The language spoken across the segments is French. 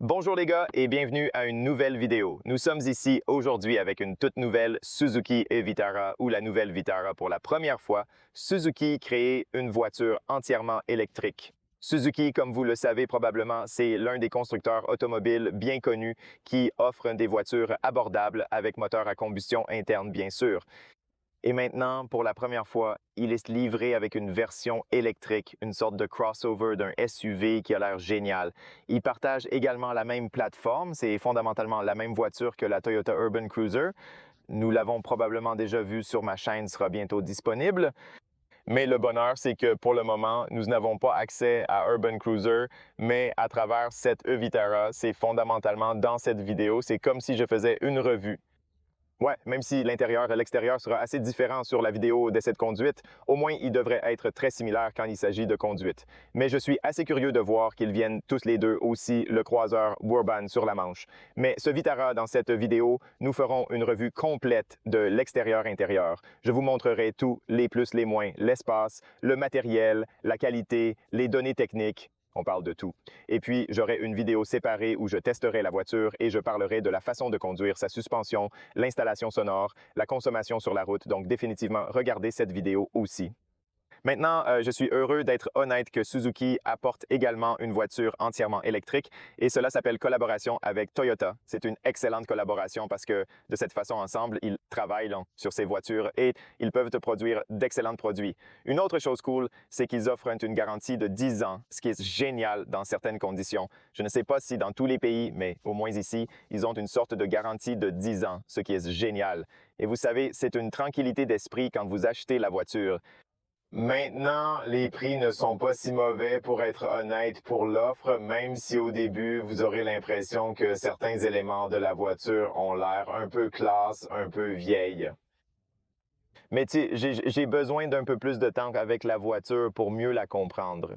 Bonjour les gars et bienvenue à une nouvelle vidéo. Nous sommes ici aujourd'hui avec une toute nouvelle Suzuki e-Vitara ou la nouvelle Vitara pour la première fois. Suzuki crée une voiture entièrement électrique. Suzuki, comme vous le savez probablement, c'est l'un des constructeurs automobiles bien connus qui offre des voitures abordables avec moteur à combustion interne bien sûr. Et maintenant, pour la première fois, il est livré avec une version électrique, une sorte de crossover d'un SUV qui a l'air génial. Il partage également la même plateforme, c'est fondamentalement la même voiture que la Toyota Urban Cruiser. Nous l'avons probablement déjà vu sur ma chaîne, sera bientôt disponible. Mais le bonheur, c'est que pour le moment, nous n'avons pas accès à Urban Cruiser, mais à travers cette e-Vitara, c'est fondamentalement dans cette vidéo, c'est comme si je faisais une revue. Ouais, même si l'extérieur sera assez différent sur la vidéo d'essai de conduite, au moins il devrait être très similaire quand il s'agit de conduite. Mais je suis assez curieux de voir qu'ils viennent tous les deux aussi le croiseur Bourbon sur la Manche. Mais ce Vitara, dans cette vidéo, nous ferons une revue complète de l'extérieur-intérieur. Je vous montrerai tout, les plus, les moins, l'espace, le matériel, la qualité, les données techniques. On parle de tout. Et puis, j'aurai une vidéo séparée où je testerai la voiture et je parlerai de la façon de conduire, sa suspension, l'installation sonore, la consommation sur la route. Donc, définitivement, regardez cette vidéo aussi. Maintenant, je suis heureux d'être honnête que Suzuki apporte également une voiture entièrement électrique et cela s'appelle collaboration avec Toyota. C'est une excellente collaboration parce que de cette façon, ensemble, ils travaillent sur ces voitures et ils peuvent te produire d'excellents produits. Une autre chose cool, c'est qu'ils offrent une garantie de 10 ans, ce qui est génial dans certaines conditions. Je ne sais pas si dans tous les pays, mais au moins ici, ils ont une sorte de garantie de 10 ans, ce qui est génial. Et vous savez, c'est une tranquillité d'esprit quand vous achetez la voiture. Maintenant, les prix ne sont pas si mauvais pour être honnête pour l'offre, même si au début, vous aurez l'impression que certains éléments de la voiture ont l'air un peu classe, un peu vieille. Mais tu sais, j'ai besoin d'un peu plus de temps avec la voiture pour mieux la comprendre.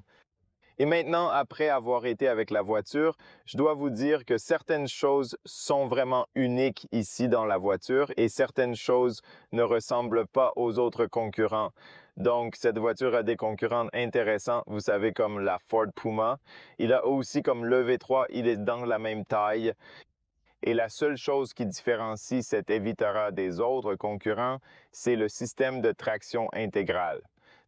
Et maintenant, après avoir été avec la voiture, je dois vous dire que certaines choses sont vraiment uniques ici dans la voiture et certaines choses ne ressemblent pas aux autres concurrents. Donc, cette voiture a des concurrents intéressants, vous savez, comme la Ford Puma. Il a aussi comme le V3, il est dans la même taille. Et la seule chose qui différencie cette Evitara des autres concurrents, c'est le système de traction intégrale.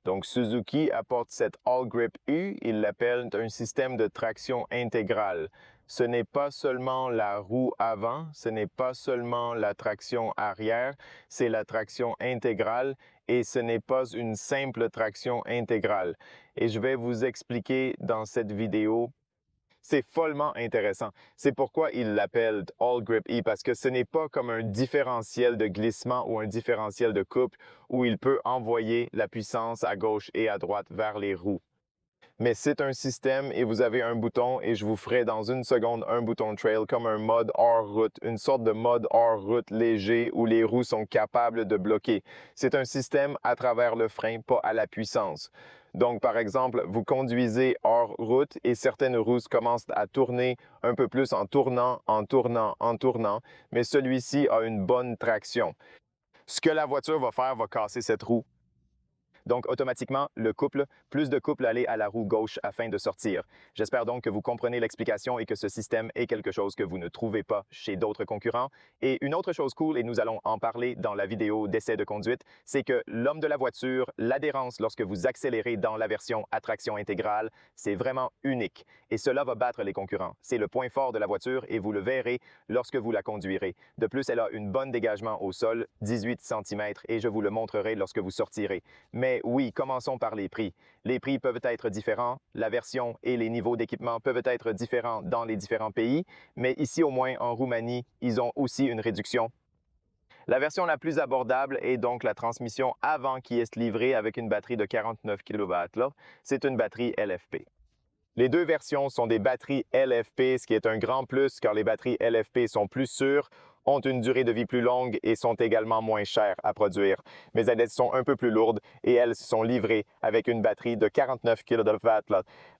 Donc, Suzuki apporte cette All Grip U, il l'appelle un système de traction intégrale. Ce n'est pas seulement la roue avant, ce n'est pas seulement la traction arrière, c'est la traction intégrale et ce n'est pas une simple traction intégrale. Et je vais vous expliquer dans cette vidéo. C'est follement intéressant. C'est pourquoi ils l'appellent All Grip E, parce que ce n'est pas comme un différentiel de glissement ou un différentiel de couple où il peut envoyer la puissance à gauche et à droite vers les roues. Mais c'est un système et vous avez un bouton et je vous ferai dans une seconde un bouton trail comme un mode hors route, une sorte de mode hors route léger où les roues sont capables de bloquer. C'est un système à travers le frein, pas à la puissance. Donc, par exemple, vous conduisez hors route et certaines roues commencent à tourner un peu plus en tournant, en tournant, en tournant, mais celui-ci a une bonne traction. Ce que la voiture va faire va casser cette roue. Donc, automatiquement, plus de couple aller à la roue gauche afin de sortir. J'espère donc que vous comprenez l'explication et que ce système est quelque chose que vous ne trouvez pas chez d'autres concurrents. Et une autre chose cool, et nous allons en parler dans la vidéo d'essai de conduite, c'est que l'homme de la voiture, l'adhérence lorsque vous accélérez dans la version à traction intégrale, c'est vraiment unique. Et cela va battre les concurrents. C'est le point fort de la voiture et vous le verrez lorsque vous la conduirez. De plus, elle a une bonne dégagement au sol, 18 cm, et je vous le montrerai lorsque vous sortirez. Mais oui, commençons par les prix. Les prix peuvent être différents, la version et les niveaux d'équipement peuvent être différents dans les différents pays, mais ici au moins en Roumanie, ils ont aussi une réduction. La version la plus abordable est donc la transmission avant qui est livrée avec une batterie de 49 kW. C'est une batterie LFP. Les deux versions sont des batteries LFP, ce qui est un grand plus car les batteries LFP sont plus sûres, ont une durée de vie plus longue et sont également moins chères à produire. Mais elles sont un peu plus lourdes et elles sont livrées avec une batterie de 49 kW.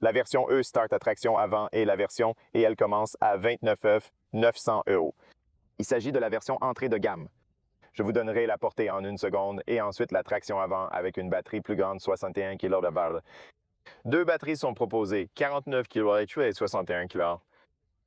La version E start à traction avant et la version et elle commence à 29 900 €. Il s'agit de la version entrée de gamme. Je vous donnerai la portée en une seconde et ensuite la traction avant avec une batterie plus grande, 61 kW. Deux batteries sont proposées, 49 kWh et 61 kWh.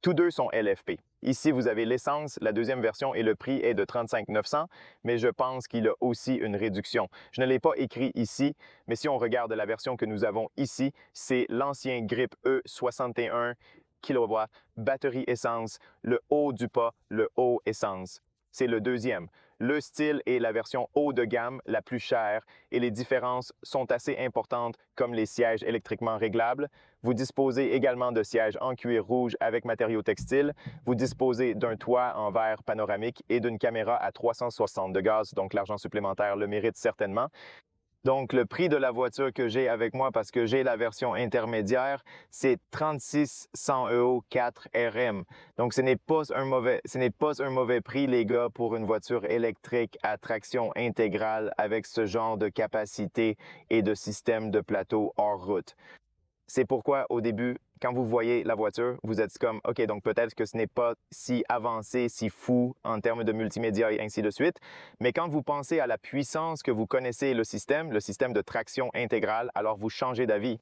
Tous deux sont LFP. Ici, vous avez l'essence, la deuxième version et le prix est de 35 900, mais je pense qu'il a aussi une réduction. Je ne l'ai pas écrit ici, mais si on regarde la version que nous avons ici, c'est l'ancien Grip E 61 kW, batterie essence, le haut du pas, le haut essence. C'est le deuxième. Le style est la version haut de gamme, la plus chère, et les différences sont assez importantes comme les sièges électriquement réglables. Vous disposez également de sièges en cuir rouge avec matériaux textiles. Vous disposez d'un toit en verre panoramique et d'une caméra à 360 de gaz, donc l'argent supplémentaire le mérite certainement. Donc, le prix de la voiture que j'ai avec moi, parce que j'ai la version intermédiaire, c'est 36 100 € 4 RM. Donc, ce n'est pas un mauvais prix, les gars, pour une voiture électrique à traction intégrale avec ce genre de capacité et de système de plateau hors route. C'est pourquoi, au début, quand vous voyez la voiture, vous êtes comme, OK, donc peut-être que ce n'est pas si avancé, si fou en termes de multimédia et ainsi de suite. Mais quand vous pensez à la puissance que vous connaissez le système de traction intégrale, alors vous changez d'avis.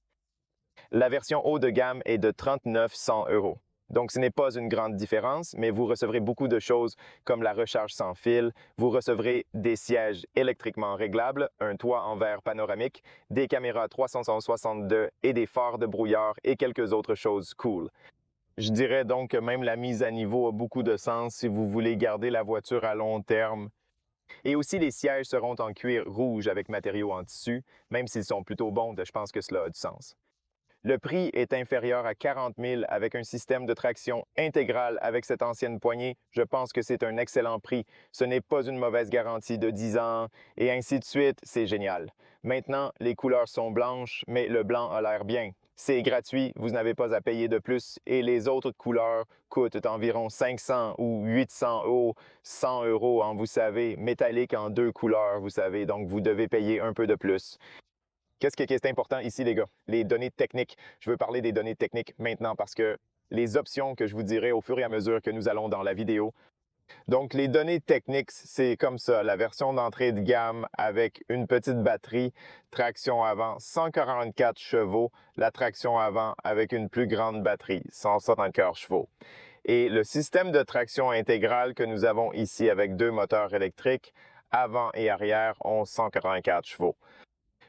La version haut de gamme est de 39 100 €. Donc, ce n'est pas une grande différence, mais vous recevrez beaucoup de choses comme la recharge sans fil, vous recevrez des sièges électriquement réglables, un toit en verre panoramique, des caméras 362 et des phares de brouillard et quelques autres choses cool. Je dirais donc que même la mise à niveau a beaucoup de sens si vous voulez garder la voiture à long terme. Et aussi, les sièges seront en cuir rouge avec matériaux en tissu, même s'ils sont plutôt bons, je pense que cela a du sens. Le prix est inférieur à 40 000 avec un système de traction intégrale avec cette ancienne poignée. Je pense que c'est un excellent prix. Ce n'est pas une mauvaise garantie de 10 ans et ainsi de suite. C'est génial. Maintenant, les couleurs sont blanches, mais le blanc a l'air bien. C'est gratuit, vous n'avez pas à payer de plus et les autres couleurs coûtent environ 500 ou 800 €, 100 € en, vous savez, métallique en deux couleurs, vous savez, donc vous devez payer un peu de plus. Qu'est-ce qui est important ici, les gars? Les données techniques. Je veux parler des données techniques maintenant parce que les options que je vous dirai au fur et à mesure que nous allons dans la vidéo. Donc, les données techniques, c'est comme ça. La version d'entrée de gamme avec une petite batterie, traction avant 144 chevaux, la traction avant avec une plus grande batterie, 174 chevaux. Et le système de traction intégrale que nous avons ici avec deux moteurs électriques, avant et arrière, ont 144 chevaux.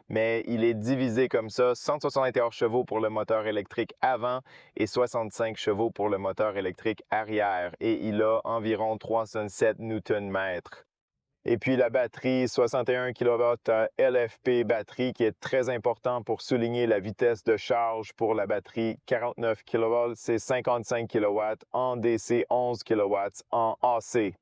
Mais il est divisé comme ça, 171 chevaux pour le moteur électrique avant et 65 chevaux pour le moteur électrique arrière. Et il a environ 307 Nm. Et puis la batterie, 61 kW LFP batterie, qui est très important pour souligner la vitesse de charge pour la batterie. 49 kV, c'est 55 kW en DC, 11 kW en AC.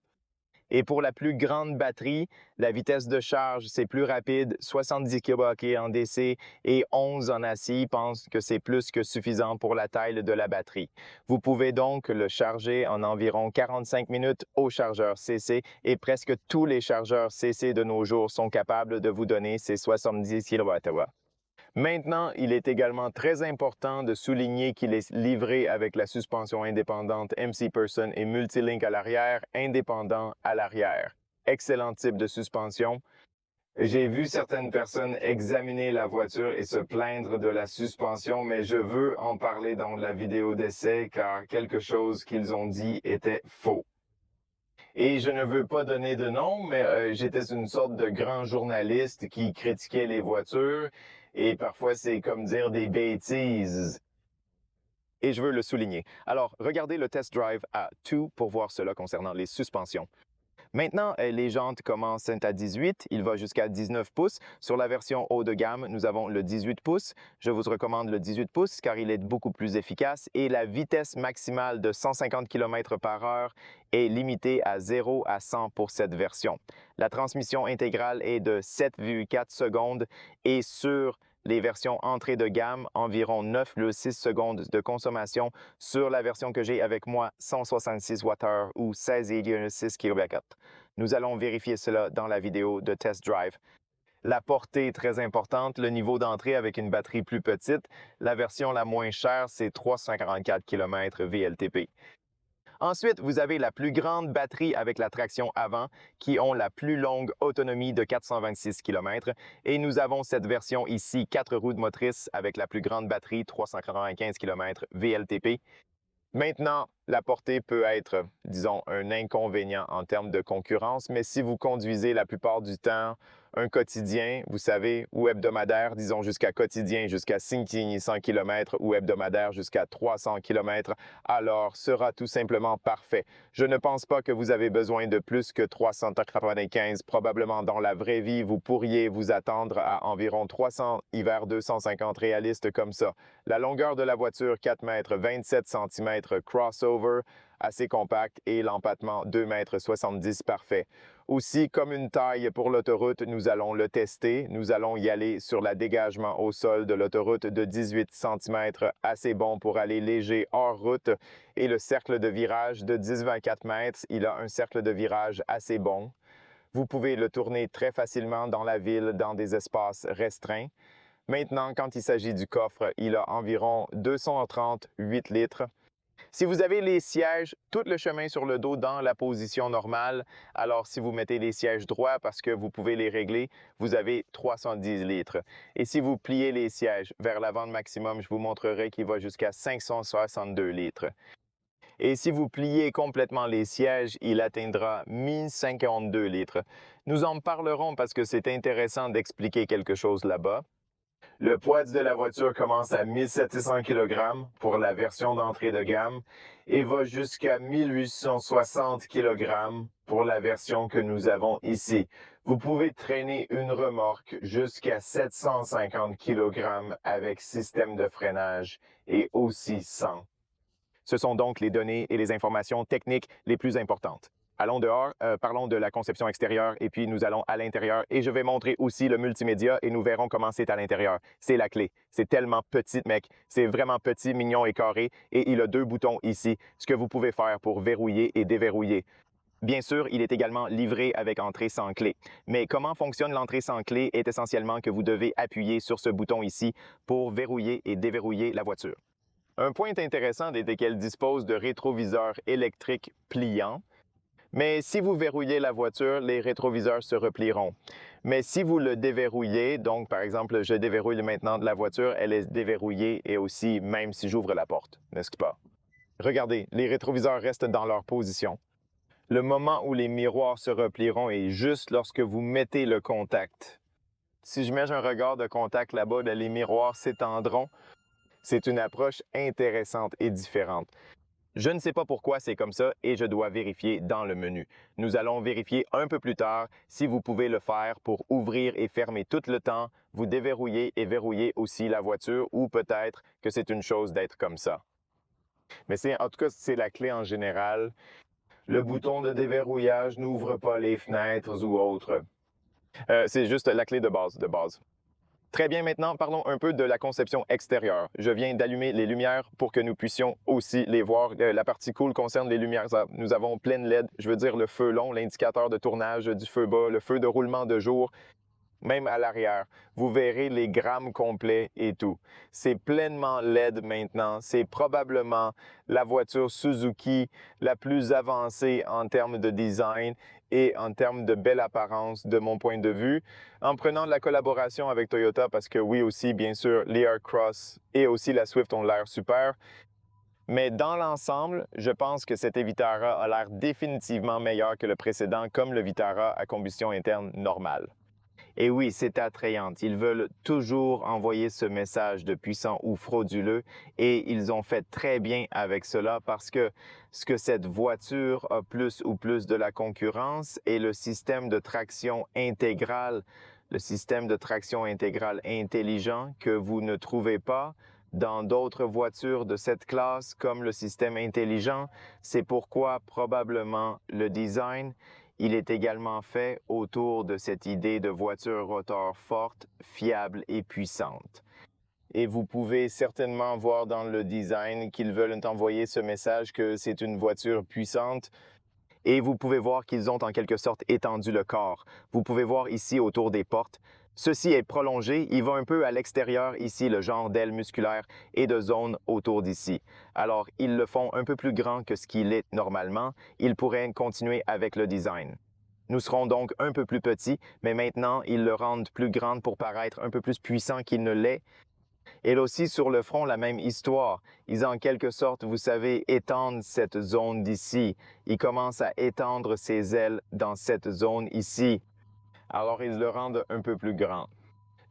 Et pour la plus grande batterie, la vitesse de charge, c'est plus rapide, 70 kW en DC et 11 en AC. Je pense que c'est plus que suffisant pour la taille de la batterie. Vous pouvez donc le charger en environ 45 minutes au chargeur CC et presque tous les chargeurs CC de nos jours sont capables de vous donner ces 70 kWh. Maintenant, il est également très important de souligner qu'il est livré avec la suspension indépendante MC Person et Multilink à l'arrière, indépendant à l'arrière. Excellent type de suspension. J'ai vu certaines personnes examiner la voiture et se plaindre de la suspension, mais je veux en parler dans la vidéo d'essai car quelque chose qu'ils ont dit était faux. Et je ne veux pas donner de nom, mais j'étais une sorte de grand journaliste qui critiquait les voitures et parfois c'est comme dire des bêtises. Et je veux le souligner. Alors, regardez le test drive à 2 pour voir cela concernant les suspensions. Maintenant, les jantes commencent à 18, il va jusqu'à 19 pouces. Sur la version haut de gamme, nous avons le 18 pouces. Je vous recommande le 18 pouces car il est beaucoup plus efficace et la vitesse maximale de 150 km/h est limitée à 0 à 100 pour cette version. La transmission intégrale est de 7,4 secondes et sur les versions entrée de gamme, environ 9,6 secondes de consommation. Sur la version que j'ai avec moi, 166 Wh ou 16,6 kW. Nous allons vérifier cela dans la vidéo de test drive. La portée est très importante, le niveau d'entrée avec une batterie plus petite. La version la moins chère, c'est 344 km VLTP. Ensuite, vous avez la plus grande batterie avec la traction avant qui ont la plus longue autonomie de 426 km. Et nous avons cette version ici, 4 roues motrices avec la plus grande batterie, 395 km VLTP. Maintenant, la portée peut être, disons, un inconvénient en termes de concurrence, mais si vous conduisez la plupart du temps un quotidien, vous savez, ou hebdomadaire, disons jusqu'à quotidien, jusqu'à 500 km ou hebdomadaire jusqu'à 300 km, alors sera tout simplement parfait. Je ne pense pas que vous avez besoin de plus que 395. Probablement dans la vraie vie, vous pourriez vous attendre à environ 300 vers 250 réalistes comme ça. La longueur de la voiture, 4 mètres 27 cm crossover, assez compact et l'empattement 2 mètres 70 parfait. Aussi, comme une taille pour l'autoroute, nous allons le tester. Nous allons y aller sur la dégagement au sol de l'autoroute de 18 cm, assez bon pour aller léger hors route. Et le cercle de virage de 10-24 mètres, il a un cercle de virage assez bon. Vous pouvez le tourner très facilement dans la ville, dans des espaces restreints. Maintenant, quand il s'agit du coffre, il a environ 238 litres. Si vous avez les sièges, tout le chemin sur le dos dans la position normale, alors si vous mettez les sièges droits parce que vous pouvez les régler, vous avez 310 litres. Et si vous pliez les sièges vers l'avant maximum, je vous montrerai qu'il va jusqu'à 562 litres. Et si vous pliez complètement les sièges, il atteindra 1052 litres. Nous en parlerons parce que c'est intéressant d'expliquer quelque chose là-bas. Le poids de la voiture commence à 1700 kg pour la version d'entrée de gamme et va jusqu'à 1860 kg pour la version que nous avons ici. Vous pouvez traîner une remorque jusqu'à 750 kg avec système de freinage et aussi sans. Ce sont donc les données et les informations techniques les plus importantes. Allons dehors, parlons de la conception extérieure et puis nous allons à l'intérieur et je vais montrer aussi le multimédia et nous verrons comment c'est à l'intérieur. C'est la clé. C'est tellement petit, mec. C'est vraiment petit, mignon et carré et il a 2 boutons ici, ce que vous pouvez faire pour verrouiller et déverrouiller. Bien sûr, il est également livré avec entrée sans clé. Mais comment fonctionne l'entrée sans clé est essentiellement que vous devez appuyer sur ce bouton ici pour verrouiller et déverrouiller la voiture. Un point intéressant est qu'elle dispose de rétroviseurs électriques pliants. Mais si vous verrouillez la voiture, les rétroviseurs se replieront. Mais si vous le déverrouillez, donc par exemple, je déverrouille maintenant de la voiture, elle est déverrouillée et aussi même si j'ouvre la porte, n'est-ce pas? Regardez, les rétroviseurs restent dans leur position. Le moment où les miroirs se replieront est juste lorsque vous mettez le contact. Si je mets un regard de contact là-bas, les miroirs s'étendront. C'est une approche intéressante et différente. Je ne sais pas pourquoi c'est comme ça et je dois vérifier dans le menu. Nous allons vérifier un peu plus tard si vous pouvez le faire pour ouvrir et fermer tout le temps, vous déverrouiller et verrouiller aussi la voiture ou peut-être que c'est une chose d'être comme ça. Mais en tout cas, c'est la clé en général. Le bouton de déverrouillage n'ouvre pas les fenêtres ou autres. C'est juste la clé de base, Très bien, maintenant, parlons un peu de la conception extérieure. Je viens d'allumer les lumières pour que nous puissions aussi les voir. La partie cool concerne les lumières. Nous avons pleine LED, je veux dire le feu long, l'indicateur de tournage du feu bas, le feu de roulement de jour, même à l'arrière. Vous verrez les grammes complets et tout. C'est pleinement LED maintenant. C'est probablement la voiture Suzuki la plus avancée en termes de design et en termes de belle apparence de mon point de vue. En prenant de la collaboration avec Toyota, parce que oui aussi, bien sûr, l'Aircross et aussi la Swift ont l'air super. Mais dans l'ensemble, je pense que cette Vitara a l'air définitivement meilleur que le précédent, comme le Vitara à combustion interne normale. Et oui, c'est attrayant. Ils veulent toujours envoyer ce message de puissant ou frauduleux et ils ont fait très bien avec cela parce que ce que cette voiture a plus ou plus de la concurrence est le système de traction intégrale, le système de traction intégrale intelligent que vous ne trouvez pas dans d'autres voitures de cette classe comme le système intelligent. C'est pourquoi probablement le design il est également fait autour de cette idée de voiture rotor forte, fiable et puissante. Et vous pouvez certainement voir dans le design qu'ils veulent envoyer ce message que c'est une voiture puissante. Et vous pouvez voir qu'ils ont en quelque sorte étendu le corps. Vous pouvez voir ici autour des portes. Ceci est prolongé, il va un peu à l'extérieur ici, le genre d'aile musculaire et de zone autour d'ici. Alors, ils le font un peu plus grand que ce qu'il est normalement. Ils pourraient continuer avec le design. Nous serons donc un peu plus petits, mais maintenant, ils le rendent plus grand pour paraître un peu plus puissant qu'il ne l'est. Et aussi sur le front, la même histoire. Ils en quelque sorte, vous savez, étendent cette zone d'ici. Ils commencent à étendre ses ailes dans cette zone ici. Alors ils le rendent un peu plus grand.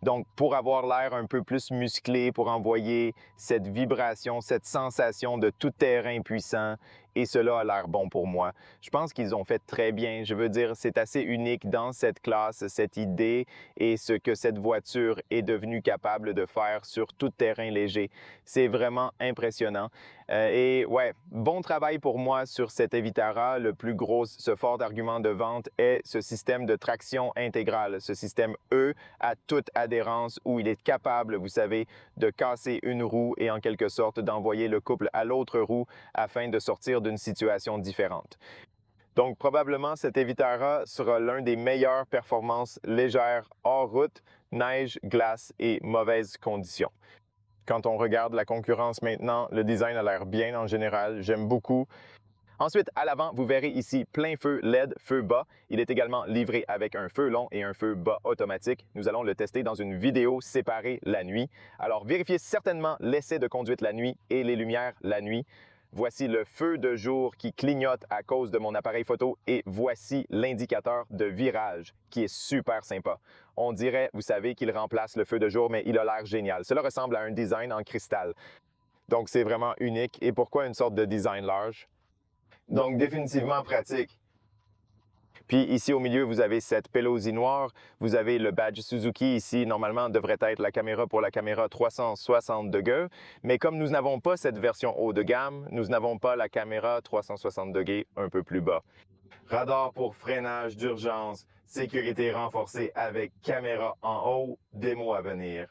Donc, pour avoir l'air un peu plus musclé, pour envoyer cette vibration, cette sensation de tout terrain puissant, et cela a l'air bon pour moi. Je pense qu'ils ont fait très bien. Je veux dire, c'est assez unique dans cette classe, cette idée et ce que cette voiture est devenue capable de faire sur tout terrain léger. C'est vraiment impressionnant. Et ouais, bon travail pour moi sur cette Evitara. Le plus gros, ce fort argument de vente est ce système de traction intégrale, ce système E à toute adhérence où il est capable, vous savez, de casser une roue et en quelque sorte d'envoyer le couple à l'autre roue afin de sortir d'une situation différente. Donc, probablement, cette Evitara sera l'un des meilleures performances légères hors route, neige, glace et mauvaises conditions. Quand on regarde la concurrence maintenant, le design a l'air bien en général. J'aime beaucoup. Ensuite, à l'avant, vous verrez ici plein feu LED, feu bas. Il est également livré avec un feu long et un feu bas automatique. Nous allons le tester dans une vidéo séparée la nuit. Alors, vérifiez certainement l'essai de conduite la nuit et les lumières la nuit. Voici le feu de jour qui clignote à cause de mon appareil photo et voici l'indicateur de virage qui est super sympa. On dirait, vous savez, qu'il remplace le feu de jour, mais il a l'air génial. Cela ressemble à un design en cristal. Donc, c'est vraiment unique. Et pourquoi une sorte de design large? Donc, définitivement pratique. Puis ici au milieu, vous avez cette Pelosi noire. Vous avez le badge Suzuki ici. Normalement, devrait être la caméra pour la caméra 360 degrés. Mais comme nous n'avons pas cette version haut de gamme, nous n'avons pas la caméra 360 degrés un peu plus bas. Radar pour freinage d'urgence, sécurité renforcée avec caméra en haut, démo à venir.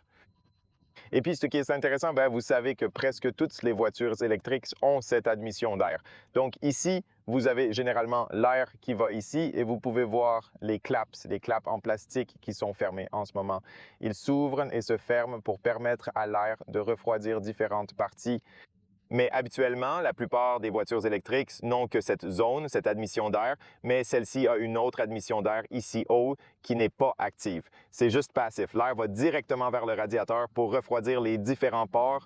Et puis, ce qui est intéressant, vous savez que presque toutes les voitures électriques ont cette admission d'air. Donc ici, vous avez généralement l'air qui va ici et vous pouvez voir les claps en plastique qui sont fermés en ce moment. Ils s'ouvrent et se ferment pour permettre à l'air de refroidir différentes parties. Mais habituellement, la plupart des voitures électriques n'ont que cette zone, cette admission d'air, mais celle-ci a une autre admission d'air ici haut qui n'est pas active. C'est juste passif. L'air va directement vers le radiateur pour refroidir les différents ports.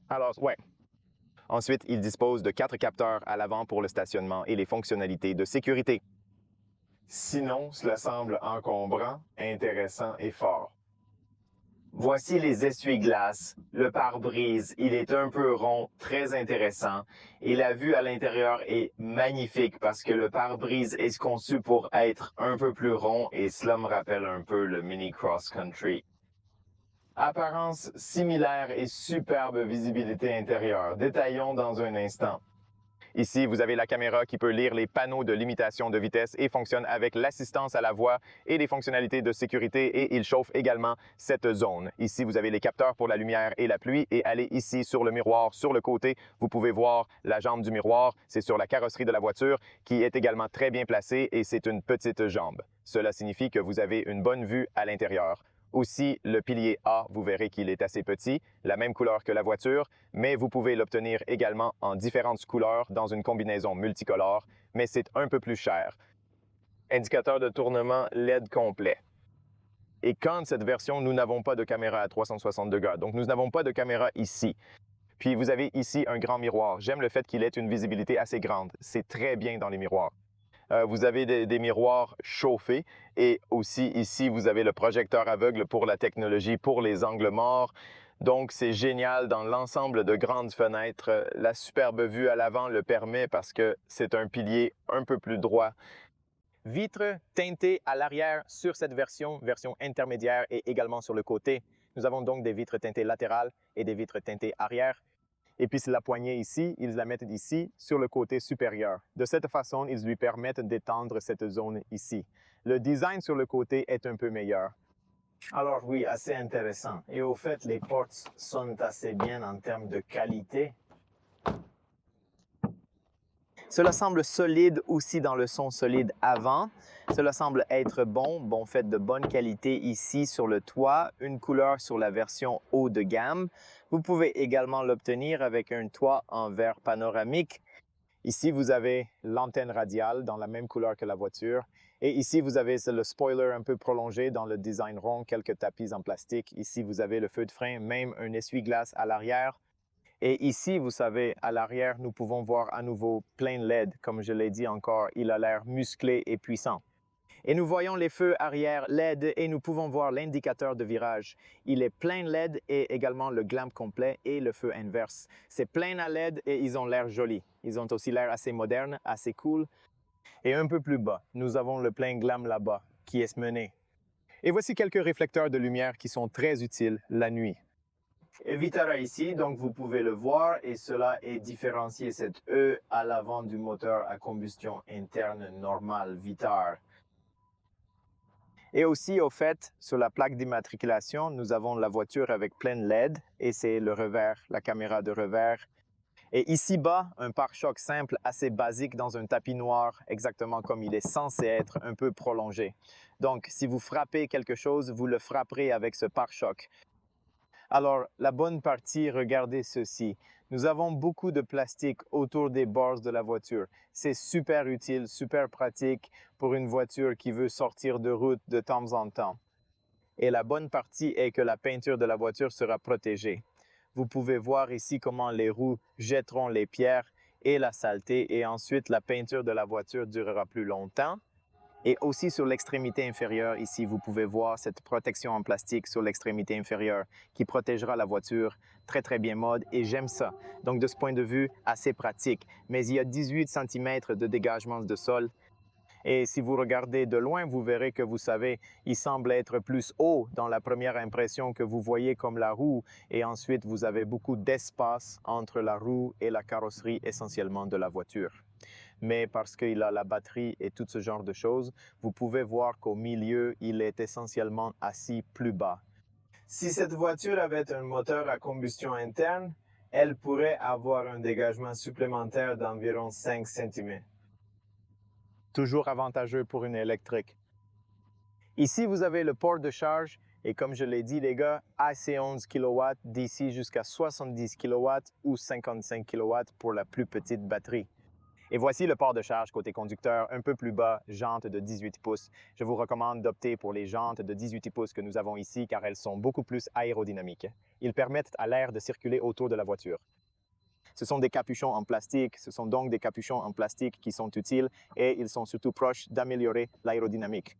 Alors, ouais. Ensuite, il dispose de 4 capteurs à l'avant pour le stationnement et les fonctionnalités de sécurité. Sinon, cela semble encombrant, intéressant et fort. Voici les essuie-glaces. Le pare-brise, il est un peu rond, très intéressant. Et la vue à l'intérieur est magnifique parce que le pare-brise est conçu pour être un peu plus rond et cela me rappelle un peu le Mini Cross Country. Apparence similaire et superbe visibilité intérieure. Détaillons dans un instant. Ici, vous avez la caméra qui peut lire les panneaux de limitation de vitesse et fonctionne avec l'assistance à la voix et les fonctionnalités de sécurité et il chauffe également cette zone. Ici, vous avez les capteurs pour la lumière et la pluie et allez ici sur le miroir sur le côté. Vous pouvez voir la jambe du miroir. C'est sur la carrosserie de la voiture qui est également très bien placée et c'est une petite jambe. Cela signifie que vous avez une bonne vue à l'intérieur. Aussi, le pilier A, vous verrez qu'il est assez petit, la même couleur que la voiture, mais vous pouvez l'obtenir également en différentes couleurs dans une combinaison multicolore, mais c'est un peu plus cher. Indicateur de tournement LED complet. Et quand cette version, nous n'avons pas de caméra à 360 degrés, donc nous n'avons pas de caméra ici. Puis vous avez ici un grand miroir. J'aime le fait qu'il ait une visibilité assez grande. C'est très bien dans les miroirs. Vous avez des miroirs chauffés et aussi ici, vous avez le projecteur aveugle pour la technologie, pour les angles morts. Donc, c'est génial dans l'ensemble de grandes fenêtres. La superbe vue à l'avant le permet parce que c'est un pilier un peu plus droit. Vitres teintées à l'arrière sur cette version intermédiaire et également sur le côté. Nous avons donc des vitres teintées latérales et des vitres teintées arrière. Et puis, la poignée ici, ils la mettent ici, sur le côté supérieur. De cette façon, ils lui permettent d'étendre cette zone ici. Le design sur le côté est un peu meilleur. Alors oui, assez intéressant. Et au fait, les portes sonnent assez bien en termes de qualité. Cela semble solide aussi dans le son solide avant. Cela semble être bon fait de bonne qualité ici sur le toit, une couleur sur la version haut de gamme. Vous pouvez également l'obtenir avec un toit en verre panoramique. Ici, vous avez l'antenne radiale dans la même couleur que la voiture. Et ici, vous avez le spoiler un peu prolongé dans le design rond, quelques tapis en plastique. Ici, vous avez le feu de frein, même un essuie-glace à l'arrière. Et ici, vous savez, à l'arrière, nous pouvons voir à nouveau plein LED. Comme je l'ai dit encore, il a l'air musclé et puissant. Et nous voyons les feux arrière LED et nous pouvons voir l'indicateur de virage. Il est plein LED et également le glamp complet et le feu inverse. C'est plein à LED et ils ont l'air jolis. Ils ont aussi l'air assez modernes, assez cool. Et un peu plus bas, nous avons le plein glam là-bas, qui est mené. Et voici quelques réflecteurs de lumière qui sont très utiles la nuit. Et Vitara ici, donc vous pouvez le voir, et cela est différencié cette E à l'avant du moteur à combustion interne normal Vitara. Et aussi, au fait, sur la plaque d'immatriculation, nous avons la voiture avec pleine LED et c'est le revers, la caméra de revers. Et ici-bas, un pare-choc simple, assez basique dans un tapis noir, exactement comme il est censé être, un peu prolongé. Donc, si vous frappez quelque chose, vous le frapperez avec ce pare-choc. Alors, la bonne partie, regardez ceci. Nous avons beaucoup de plastique autour des bords de la voiture. C'est super utile, super pratique pour une voiture qui veut sortir de route de temps en temps. Et la bonne partie est que la peinture de la voiture sera protégée. Vous pouvez voir ici comment les roues jetteront les pierres et la saleté et ensuite la peinture de la voiture durera plus longtemps. Et aussi sur l'extrémité inférieure, ici, vous pouvez voir cette protection en plastique sur l'extrémité inférieure qui protégera la voiture très, très bien mode et j'aime ça. Donc, de ce point de vue, assez pratique. Mais il y a 18 cm de dégagement de sol. Et si vous regardez de loin, vous verrez que vous savez, il semble être plus haut dans la première impression que vous voyez comme la roue. Et ensuite, vous avez beaucoup d'espace entre la roue et la carrosserie essentiellement de la voiture. Mais parce qu'il a la batterie et tout ce genre de choses, vous pouvez voir qu'au milieu, il est essentiellement assis plus bas. Si cette voiture avait un moteur à combustion interne, elle pourrait avoir un dégagement supplémentaire d'environ 5 cm. Toujours avantageux pour une électrique. Ici, vous avez le port de charge et comme je l'ai dit les gars, AC 11 kW d'ici jusqu'à 70 kW ou 55 kW pour la plus petite batterie. Et voici le port de charge côté conducteur, un peu plus bas, jantes de 18 pouces. Je vous recommande d'opter pour les jantes de 18 pouces que nous avons ici car elles sont beaucoup plus aérodynamiques. Ils permettent à l'air de circuler autour de la voiture. Ce sont des capuchons en plastique, ce sont donc des capuchons en plastique qui sont utiles et ils sont surtout proches d'améliorer l'aérodynamique.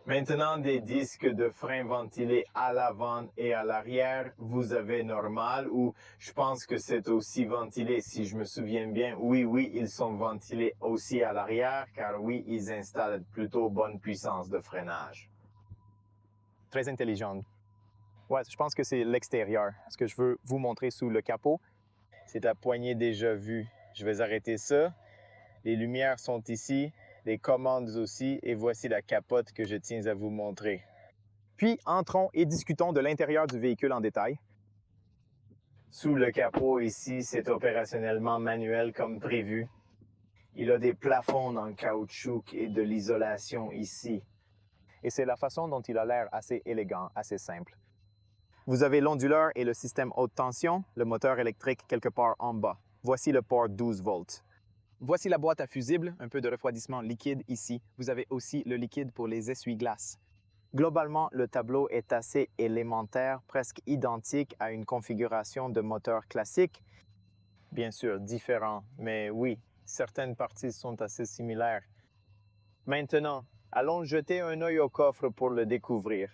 Maintenant, des disques de frein ventilés à l'avant et à l'arrière, vous avez normal ou je pense que c'est aussi ventilé si je me souviens bien. Oui, ils sont ventilés aussi à l'arrière car oui, ils installent plutôt bonne puissance de freinage. Très intelligent. Ouais, je pense que c'est l'extérieur. Ce que je veux vous montrer sous le capot, c'est la poignée déjà vue. Je vais arrêter ça. Les lumières sont ici, les commandes aussi, et voici la capote que je tiens à vous montrer. Puis, entrons et discutons de l'intérieur du véhicule en détail. Sous le capot ici, c'est opérationnellement manuel comme prévu. Il a des plafonds en caoutchouc et de l'isolation ici. Et c'est la façon dont il a l'air assez élégant, assez simple. Vous avez l'onduleur et le système haute tension, le moteur électrique quelque part en bas. Voici le port 12 volts. Voici la boîte à fusibles, un peu de refroidissement liquide ici. Vous avez aussi le liquide pour les essuie-glaces. Globalement, le tableau est assez élémentaire, presque identique à une configuration de moteur classique. Bien sûr, différent, mais oui, certaines parties sont assez similaires. Maintenant, allons jeter un œil au coffre pour le découvrir.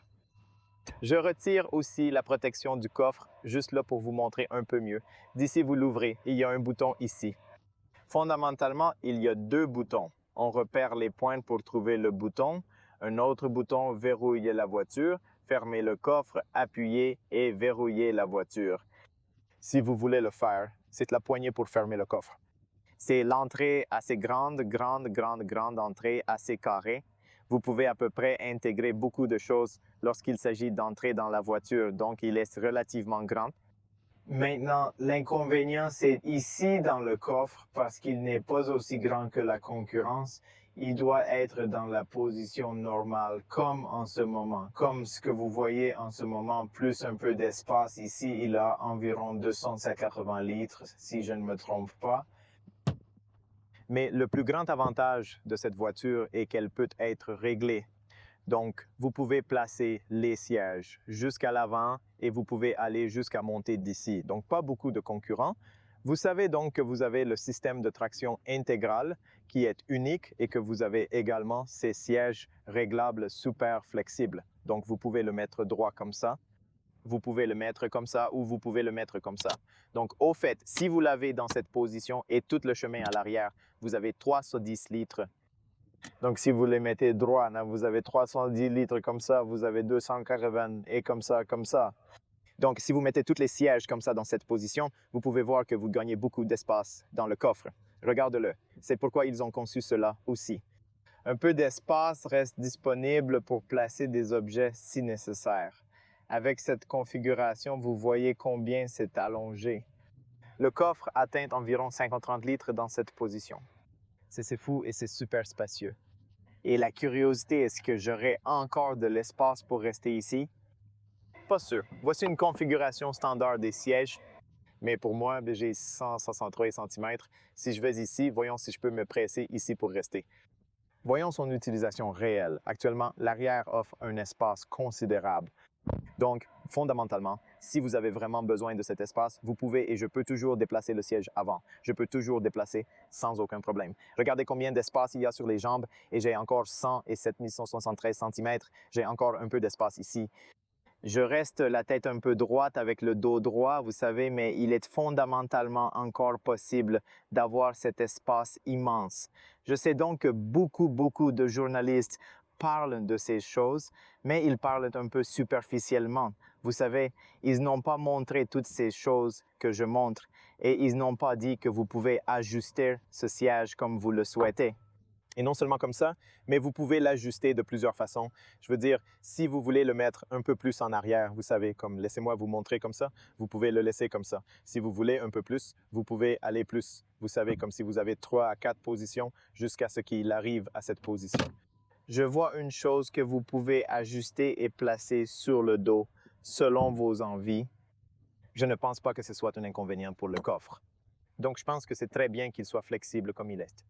Je retire aussi la protection du coffre, juste là pour vous montrer un peu mieux. D'ici, vous l'ouvrez, il y a un bouton ici. Fondamentalement, il y a deux boutons. On repère les pointes pour trouver le bouton. Un autre bouton verrouille la voiture, fermer le coffre, appuyer et verrouiller la voiture. Si vous voulez le faire, c'est la poignée pour fermer le coffre. C'est l'entrée assez grande entrée assez carrée. Vous pouvez à peu près intégrer beaucoup de choses lorsqu'il s'agit d'entrer dans la voiture, donc il est relativement grand. Maintenant, l'inconvénient, c'est ici dans le coffre, parce qu'il n'est pas aussi grand que la concurrence. Il doit être dans la position normale, comme en ce moment. Comme ce que vous voyez en ce moment, plus un peu d'espace. Ici, il a environ 280 litres, si je ne me trompe pas. Mais le plus grand avantage de cette voiture est qu'elle peut être réglée. Donc, vous pouvez placer les sièges jusqu'à l'avant et vous pouvez aller jusqu'à monter d'ici. Donc, pas beaucoup de concurrents. Vous savez donc que vous avez le système de traction intégrale qui est unique et que vous avez également ces sièges réglables super flexibles. Donc, vous pouvez le mettre droit comme ça, vous pouvez le mettre comme ça ou vous pouvez le mettre comme ça. Donc, au fait, si vous l'avez dans cette position et tout le chemin à l'arrière, vous avez 310 litres. Donc, si vous les mettez droit, là, vous avez 310 litres comme ça, vous avez 280 et comme ça, comme ça. Donc, si vous mettez tous les sièges comme ça dans cette position, vous pouvez voir que vous gagnez beaucoup d'espace dans le coffre. Regarde-le. C'est pourquoi ils ont conçu cela aussi. Un peu d'espace reste disponible pour placer des objets si nécessaire. Avec cette configuration, vous voyez combien c'est allongé. Le coffre atteint environ 50-30 litres dans cette position. C'est fou et c'est super spacieux. Et la curiosité, est-ce que j'aurai encore de l'espace pour rester ici? Pas sûr. Voici une configuration standard des sièges. Mais pour moi, j'ai 163 cm. Si je vais ici, voyons si je peux me presser ici pour rester. Voyons son utilisation réelle. Actuellement, l'arrière offre un espace considérable. Donc, fondamentalement, si vous avez vraiment besoin de cet espace, vous pouvez et je peux toujours déplacer le siège avant. Je peux toujours déplacer sans aucun problème. Regardez combien d'espace il y a sur les jambes et j'ai encore 100 et 7173 cm. J'ai encore un peu d'espace ici. Je reste la tête un peu droite avec le dos droit, vous savez, mais il est fondamentalement encore possible d'avoir cet espace immense. Je sais donc que beaucoup de journalistes parlent de ces choses, mais ils parlent un peu superficiellement. Vous savez, ils n'ont pas montré toutes ces choses que je montre et ils n'ont pas dit que vous pouvez ajuster ce siège comme vous le souhaitez. Et non seulement comme ça, mais vous pouvez l'ajuster de plusieurs façons. Je veux dire, si vous voulez le mettre un peu plus en arrière, vous savez, comme laissez-moi vous montrer comme ça, vous pouvez le laisser comme ça. Si vous voulez un peu plus, vous pouvez aller plus. Vous savez, comme si vous avez 3 à 4 positions jusqu'à ce qu'il arrive à cette position. Je vois une chose que vous pouvez ajuster et placer sur le dos selon vos envies. Je ne pense pas que ce soit un inconvénient pour le coffre. Donc, je pense que c'est très bien qu'il soit flexible comme il est.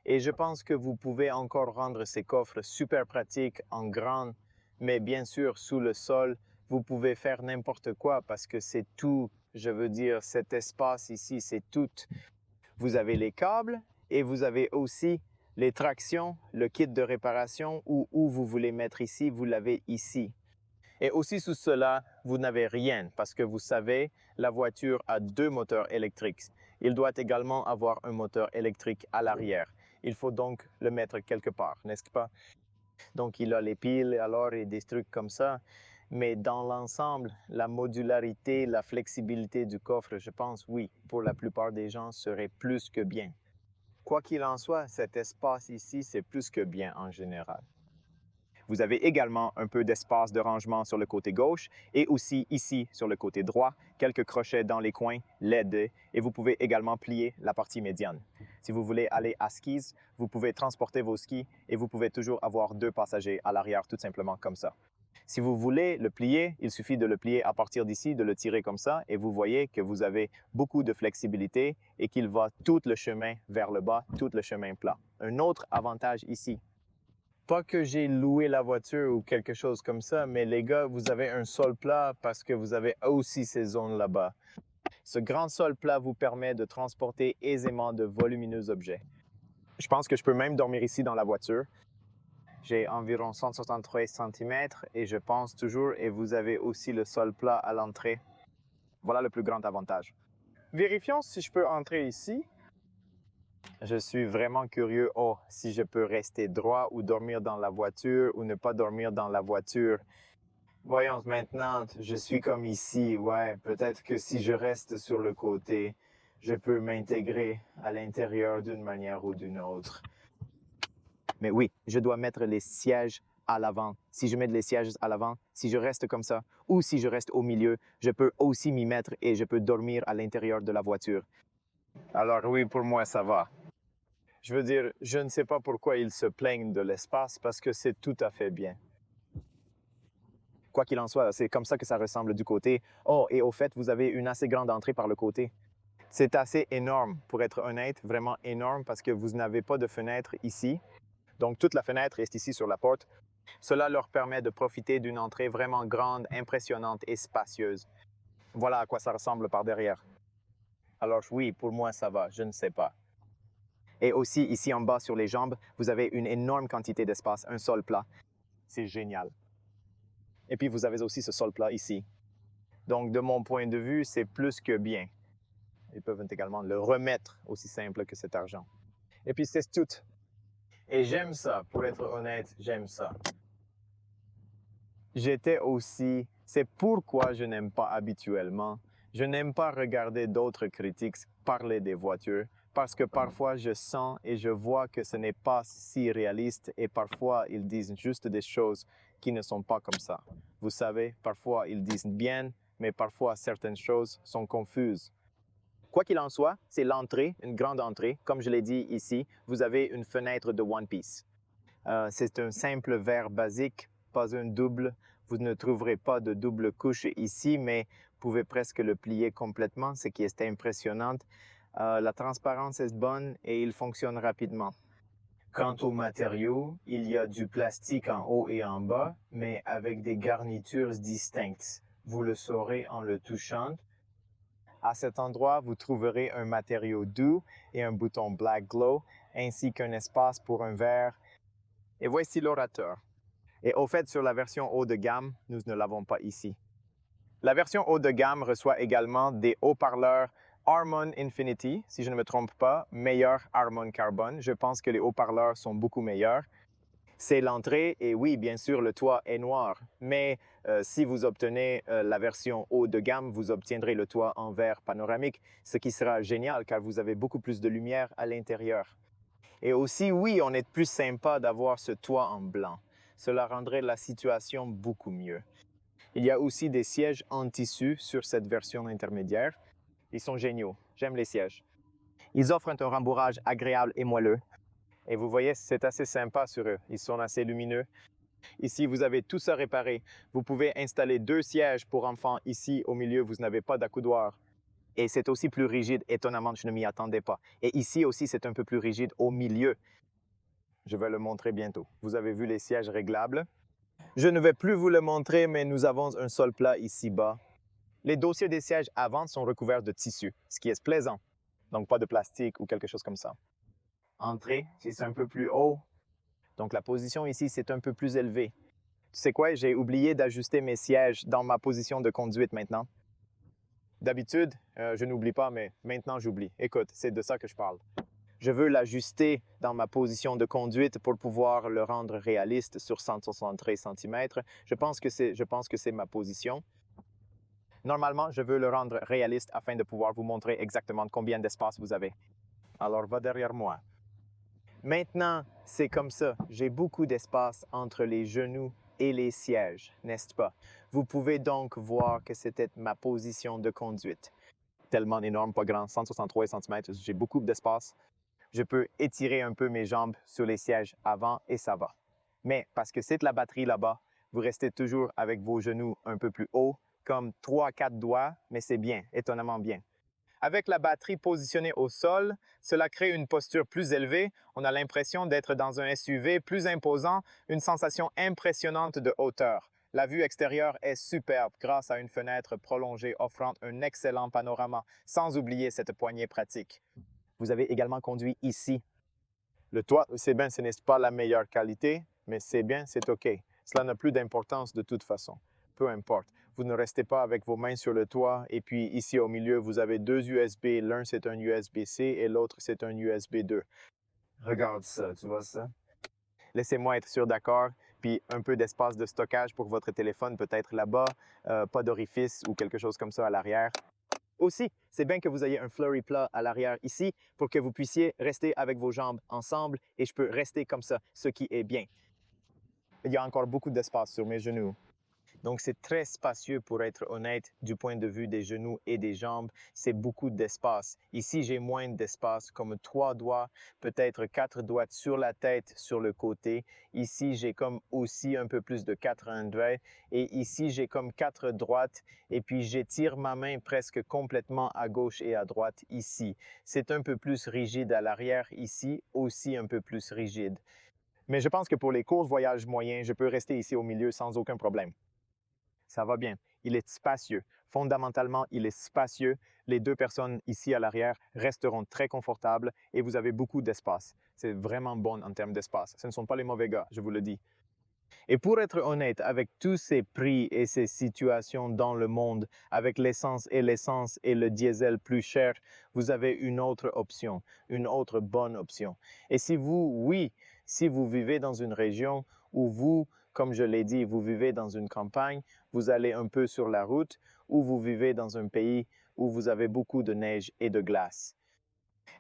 Et je pense que vous pouvez encore rendre ces coffres super pratiques en grand, mais bien sûr, sous le sol, vous pouvez faire n'importe quoi parce que c'est tout, je veux dire, cet espace ici, c'est tout. Vous avez les câbles et vous avez aussi les tractions, le kit de réparation ou où vous voulez mettre ici, vous l'avez ici. Et aussi sous cela, vous n'avez rien parce que vous savez, la voiture a 2 moteurs électriques. Il doit également avoir un moteur électrique à l'arrière. Il faut donc le mettre quelque part, n'est-ce pas? Donc, il a les piles alors et des trucs comme ça. Mais dans l'ensemble, la modularité, la flexibilité du coffre, je pense, oui, pour la plupart des gens, serait plus que bien. Quoi qu'il en soit, cet espace ici, c'est plus que bien en général. Vous avez également un peu d'espace de rangement sur le côté gauche et aussi ici sur le côté droit, quelques crochets dans les coins, LED, et vous pouvez également plier la partie médiane. Si vous voulez aller à skis, vous pouvez transporter vos skis et vous pouvez toujours avoir 2 passagers à l'arrière tout simplement comme ça. Si vous voulez le plier, il suffit de le plier à partir d'ici, de le tirer comme ça et vous voyez que vous avez beaucoup de flexibilité et qu'il va tout le chemin vers le bas, tout le chemin plat. Un autre avantage ici, pas que j'ai loué la voiture ou quelque chose comme ça, mais les gars, vous avez un sol plat parce que vous avez aussi ces zones là-bas. Ce grand sol plat vous permet de transporter aisément de volumineux objets. Je pense que je peux même dormir ici dans la voiture. J'ai environ 163 cm et je pense toujours, et vous avez aussi le sol plat à l'entrée. Voilà le plus grand avantage. Vérifions si je peux entrer ici. Je suis vraiment curieux, si je peux rester droit ou dormir dans la voiture ou ne pas dormir dans la voiture. Voyons maintenant, je suis comme ici, ouais, peut-être que si je reste sur le côté, je peux m'intégrer à l'intérieur d'une manière ou d'une autre. Mais oui, je dois mettre les sièges à l'avant. Si je mets les sièges à l'avant, si je reste comme ça, ou si je reste au milieu, je peux aussi m'y mettre et je peux dormir à l'intérieur de la voiture. Alors oui, pour moi, ça va. Je veux dire, je ne sais pas pourquoi ils se plaignent de l'espace parce que c'est tout à fait bien. Quoi qu'il en soit, c'est comme ça que ça ressemble du côté. Oh, et au fait, vous avez une assez grande entrée par le côté. C'est assez énorme, pour être honnête, vraiment énorme, parce que vous n'avez pas de fenêtre ici. Donc, toute la fenêtre est ici sur la porte. Cela leur permet de profiter d'une entrée vraiment grande, impressionnante et spacieuse. Voilà à quoi ça ressemble par derrière. Alors oui, pour moi, ça va, je ne sais pas. Et aussi, ici en bas sur les jambes, vous avez une énorme quantité d'espace, un sol plat. C'est génial. Et puis, vous avez aussi ce sol plat ici. Donc, de mon point de vue, c'est plus que bien. Ils peuvent également le remettre aussi simple que cet argent. Et puis, c'est tout. Et j'aime ça, pour être honnête, j'aime ça. C'est pourquoi je n'aime pas habituellement. Je n'aime pas regarder d'autres critiques parler des voitures parce que parfois je sens et je vois que ce n'est pas si réaliste et parfois ils disent juste des choses qui ne sont pas comme ça. Vous savez, parfois ils disent bien, mais parfois certaines choses sont confuses. Quoi qu'il en soit, c'est l'entrée, une grande entrée. Comme je l'ai dit ici, vous avez une fenêtre de One Piece. C'est un simple verre basique, pas un double. Vous ne trouverez pas de double couche ici, mais vous pouvez presque le plier complètement, ce qui est impressionnant. La transparence est bonne et il fonctionne rapidement. Quant aux matériaux, il y a du plastique en haut et en bas, mais avec des garnitures distinctes. Vous le saurez en le touchant. À cet endroit, vous trouverez un matériau doux et un bouton Black Glow, ainsi qu'un espace pour un verre. Et voici l'orateur. Et au fait, sur la version haut de gamme, nous ne l'avons pas ici. La version haut de gamme reçoit également des haut-parleurs Harman Infinity, si je ne me trompe pas, meilleur Harman Carbon. Je pense que les haut-parleurs sont beaucoup meilleurs. C'est l'entrée et oui, bien sûr, le toit est noir. Mais si vous obtenez la version haut de gamme, vous obtiendrez le toit en verre panoramique, ce qui sera génial car vous avez beaucoup plus de lumière à l'intérieur. Et aussi, oui, on est plus sympa d'avoir ce toit en blanc. Cela rendrait la situation beaucoup mieux. Il y a aussi des sièges en tissu sur cette version intermédiaire. Ils sont géniaux. J'aime les sièges. Ils offrent un rembourrage agréable et moelleux. Et vous voyez, c'est assez sympa sur eux. Ils sont assez lumineux. Ici, vous avez tout ça réparé. Vous pouvez installer 2 sièges pour enfants. Ici, au milieu, vous n'avez pas d'accoudoir. Et c'est aussi plus rigide. Étonnamment, je ne m'y attendais pas. Et ici aussi, c'est un peu plus rigide au milieu. Je vais le montrer bientôt. Vous avez vu les sièges réglables. Je ne vais plus vous le montrer, mais nous avons un sol plat ici bas. Les dossiers des sièges avant sont recouverts de tissu, ce qui est plaisant. Donc pas de plastique ou quelque chose comme ça. Entrée, c'est un peu plus haut. Donc la position ici, c'est un peu plus élevé. Tu sais quoi, j'ai oublié d'ajuster mes sièges dans ma position de conduite maintenant. D'habitude, je n'oublie pas, mais maintenant j'oublie. Écoute, c'est de ça que je parle. Je veux l'ajuster dans ma position de conduite pour pouvoir le rendre réaliste sur 173 cm. Je pense que c'est ma position. Normalement, je veux le rendre réaliste afin de pouvoir vous montrer exactement combien d'espace vous avez. Alors, va derrière moi. Maintenant, c'est comme ça. J'ai beaucoup d'espace entre les genoux et les sièges, n'est-ce pas? Vous pouvez donc voir que c'était ma position de conduite. Tellement énorme, pas grand, 163 cm. J'ai beaucoup d'espace. Je peux étirer un peu mes jambes sur les sièges avant et ça va. Mais parce que c'est de la batterie là-bas, vous restez toujours avec vos genoux un peu plus haut, comme 3-4 doigts, mais c'est bien, étonnamment bien. Avec la batterie positionnée au sol, cela crée une posture plus élevée. On a l'impression d'être dans un SUV plus imposant, une sensation impressionnante de hauteur. La vue extérieure est superbe grâce à une fenêtre prolongée offrant un excellent panorama, sans oublier cette poignée pratique. Vous avez également conduit ici. Le toit, c'est bien, ce n'est pas la meilleure qualité, mais c'est bien, c'est OK. Cela n'a plus d'importance de toute façon. Peu importe. Vous ne restez pas avec vos mains sur le toit et puis ici au milieu, vous avez 2 USB. L'un, c'est un USB-C et l'autre, c'est un USB 2. Regarde ça, tu vois ça? Laissez-moi être sûr d'accord. Puis un peu d'espace de stockage pour votre téléphone, peut-être là-bas, pas d'orifice ou quelque chose comme ça à l'arrière. Aussi, c'est bien que vous ayez un flurry plat à l'arrière ici pour que vous puissiez rester avec vos jambes ensemble et je peux rester comme ça, ce qui est bien. Il y a encore beaucoup d'espace sur mes genoux. Donc, c'est très spacieux pour être honnête du point de vue des genoux et des jambes. C'est beaucoup d'espace. Ici, j'ai moins d'espace, comme 3 doigts, peut-être 4 doigts sur la tête, sur le côté. Ici, j'ai comme aussi un peu plus de 4 doigts. Et ici, j'ai comme 4 droites. Et puis, j'étire ma main presque complètement à gauche et à droite ici. C'est un peu plus rigide à l'arrière ici, aussi un peu plus rigide. Mais je pense que pour les courts voyages moyens, je peux rester ici au milieu sans aucun problème. Ça va bien. Il est spacieux. Fondamentalement, il est spacieux. Les 2 personnes ici à l'arrière resteront très confortables et vous avez beaucoup d'espace. C'est vraiment bon en termes d'espace. Ce ne sont pas les mauvais gars, je vous le dis. Et pour être honnête, avec tous ces prix et ces situations dans le monde, avec l'essence et le diesel plus cher, vous avez une autre option, une autre bonne option. Et si vous vivez dans une région où vous, comme je l'ai dit, vous vivez dans une campagne, vous allez un peu sur la route, ou vous vivez dans un pays où vous avez beaucoup de neige et de glace.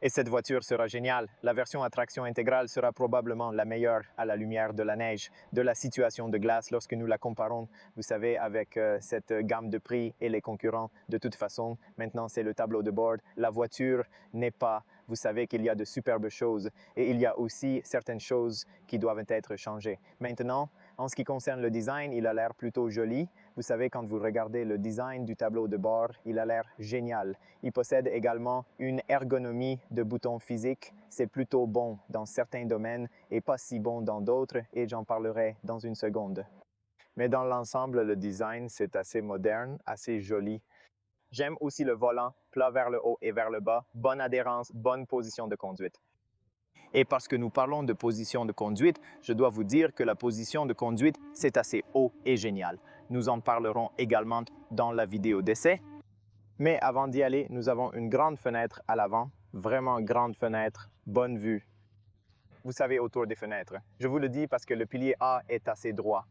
Et cette voiture sera géniale. La version à traction intégrale sera probablement la meilleure à la lumière de la neige, de la situation de glace lorsque nous la comparons, vous savez, avec cette gamme de prix et les concurrents. De toute façon, maintenant c'est le tableau de bord. La voiture n'est pas, vous savez qu'il y a de superbes choses et il y a aussi certaines choses qui doivent être changées. Maintenant, en ce qui concerne le design, il a l'air plutôt joli. Vous savez, quand vous regardez le design du tableau de bord, il a l'air génial. Il possède également une ergonomie de boutons physiques. C'est plutôt bon dans certains domaines et pas si bon dans d'autres, et j'en parlerai dans une seconde. Mais dans l'ensemble, le design, c'est assez moderne, assez joli. J'aime aussi le volant, plat vers le haut et vers le bas, bonne adhérence, bonne position de conduite. Et parce que nous parlons de position de conduite, je dois vous dire que la position de conduite, c'est assez haut et génial. Nous en parlerons également dans la vidéo d'essai. Mais avant d'y aller, nous avons une grande fenêtre à l'avant, vraiment grande fenêtre, bonne vue. Vous savez, autour des fenêtres. Je vous le dis parce que le pilier A est assez droit.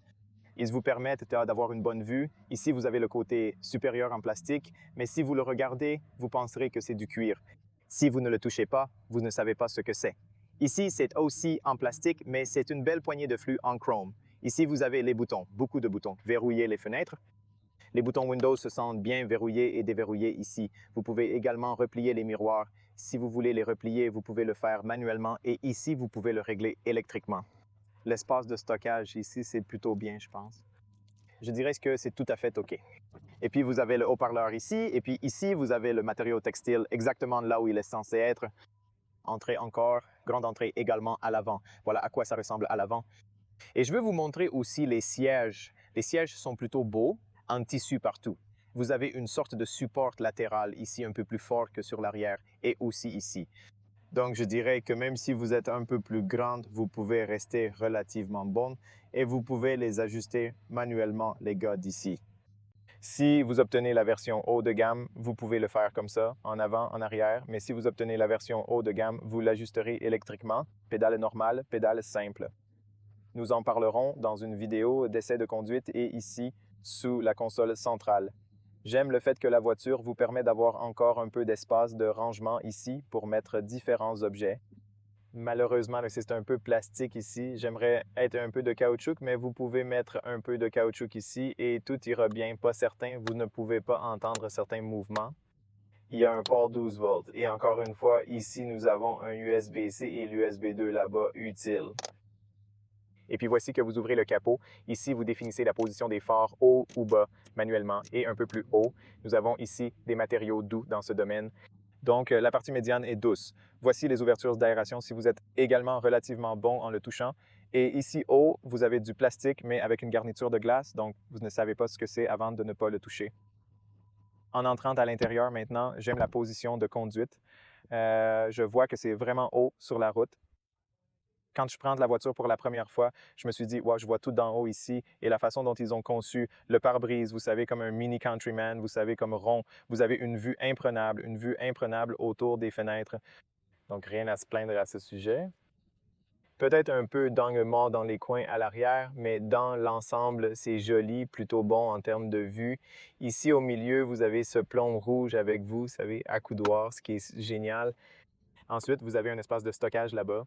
Ils vous permettent d'avoir une bonne vue. Ici, vous avez le côté supérieur en plastique, mais si vous le regardez, vous penserez que c'est du cuir. Si vous ne le touchez pas, vous ne savez pas ce que c'est. Ici, c'est aussi en plastique, mais c'est une belle poignée de flux en chrome. Ici, vous avez les boutons, beaucoup de boutons. Verrouiller les fenêtres. Les boutons Windows se sentent bien verrouillés et déverrouillés ici. Vous pouvez également replier les miroirs. Si vous voulez les replier, vous pouvez le faire manuellement et ici, vous pouvez le régler électriquement. L'espace de stockage ici, c'est plutôt bien, je pense. Je dirais que c'est tout à fait OK. Et puis, vous avez le haut-parleur ici. Et puis ici, vous avez le matériau textile exactement là où il est censé être. Entrée encore, grande entrée également à l'avant. Voilà à quoi ça ressemble à l'avant. Et je veux vous montrer aussi les sièges. Les sièges sont plutôt beaux, en tissu partout. Vous avez une sorte de support latéral ici un peu plus fort que sur l'arrière et aussi ici. Donc, je dirais que même si vous êtes un peu plus grande, vous pouvez rester relativement bonne et vous pouvez les ajuster manuellement, les gars d'ici. Si vous obtenez la version haut de gamme, vous pouvez le faire comme ça, en avant, en arrière. Mais si vous obtenez la version haut de gamme, vous l'ajusterez électriquement, pédale normale, pédale simple. Nous en parlerons dans une vidéo d'essai de conduite et ici, sous la console centrale. J'aime le fait que la voiture vous permet d'avoir encore un peu d'espace de rangement ici pour mettre différents objets. Malheureusement, c'est un peu plastique ici. J'aimerais être un peu de caoutchouc, mais vous pouvez mettre un peu de caoutchouc ici et tout ira bien. Pas certain, vous ne pouvez pas entendre certains mouvements. Il y a un port 12 volts. Et encore une fois, ici, nous avons un USB-C et l'USB 2 là-bas utile. Et puis voici que vous ouvrez le capot. Ici, vous définissez la position des phares haut ou bas manuellement et un peu plus haut. Nous avons ici des matériaux doux dans ce domaine. Donc, la partie médiane est douce. Voici les ouvertures d'aération si vous êtes également relativement bon en le touchant. Et ici haut, vous avez du plastique, mais avec une garniture de glace, donc vous ne savez pas ce que c'est avant de ne pas le toucher. En entrant à l'intérieur maintenant, j'aime la position de conduite. Je vois que c'est vraiment haut sur la route. Quand je prends de la voiture pour la première fois, je me suis dit, wow, je vois tout d'en haut ici. Et la façon dont ils ont conçu le pare-brise, vous savez, comme un mini Countryman, vous savez, comme rond. Vous avez une vue imprenable autour des fenêtres. Donc, rien à se plaindre à ce sujet. Peut-être un peu d'angle mort dans les coins à l'arrière, mais dans l'ensemble, c'est joli, plutôt bon en termes de vue. Ici, au milieu, vous avez ce plomb rouge avec vous, vous savez, accoudoir, ce qui est génial. Ensuite, vous avez un espace de stockage là-bas.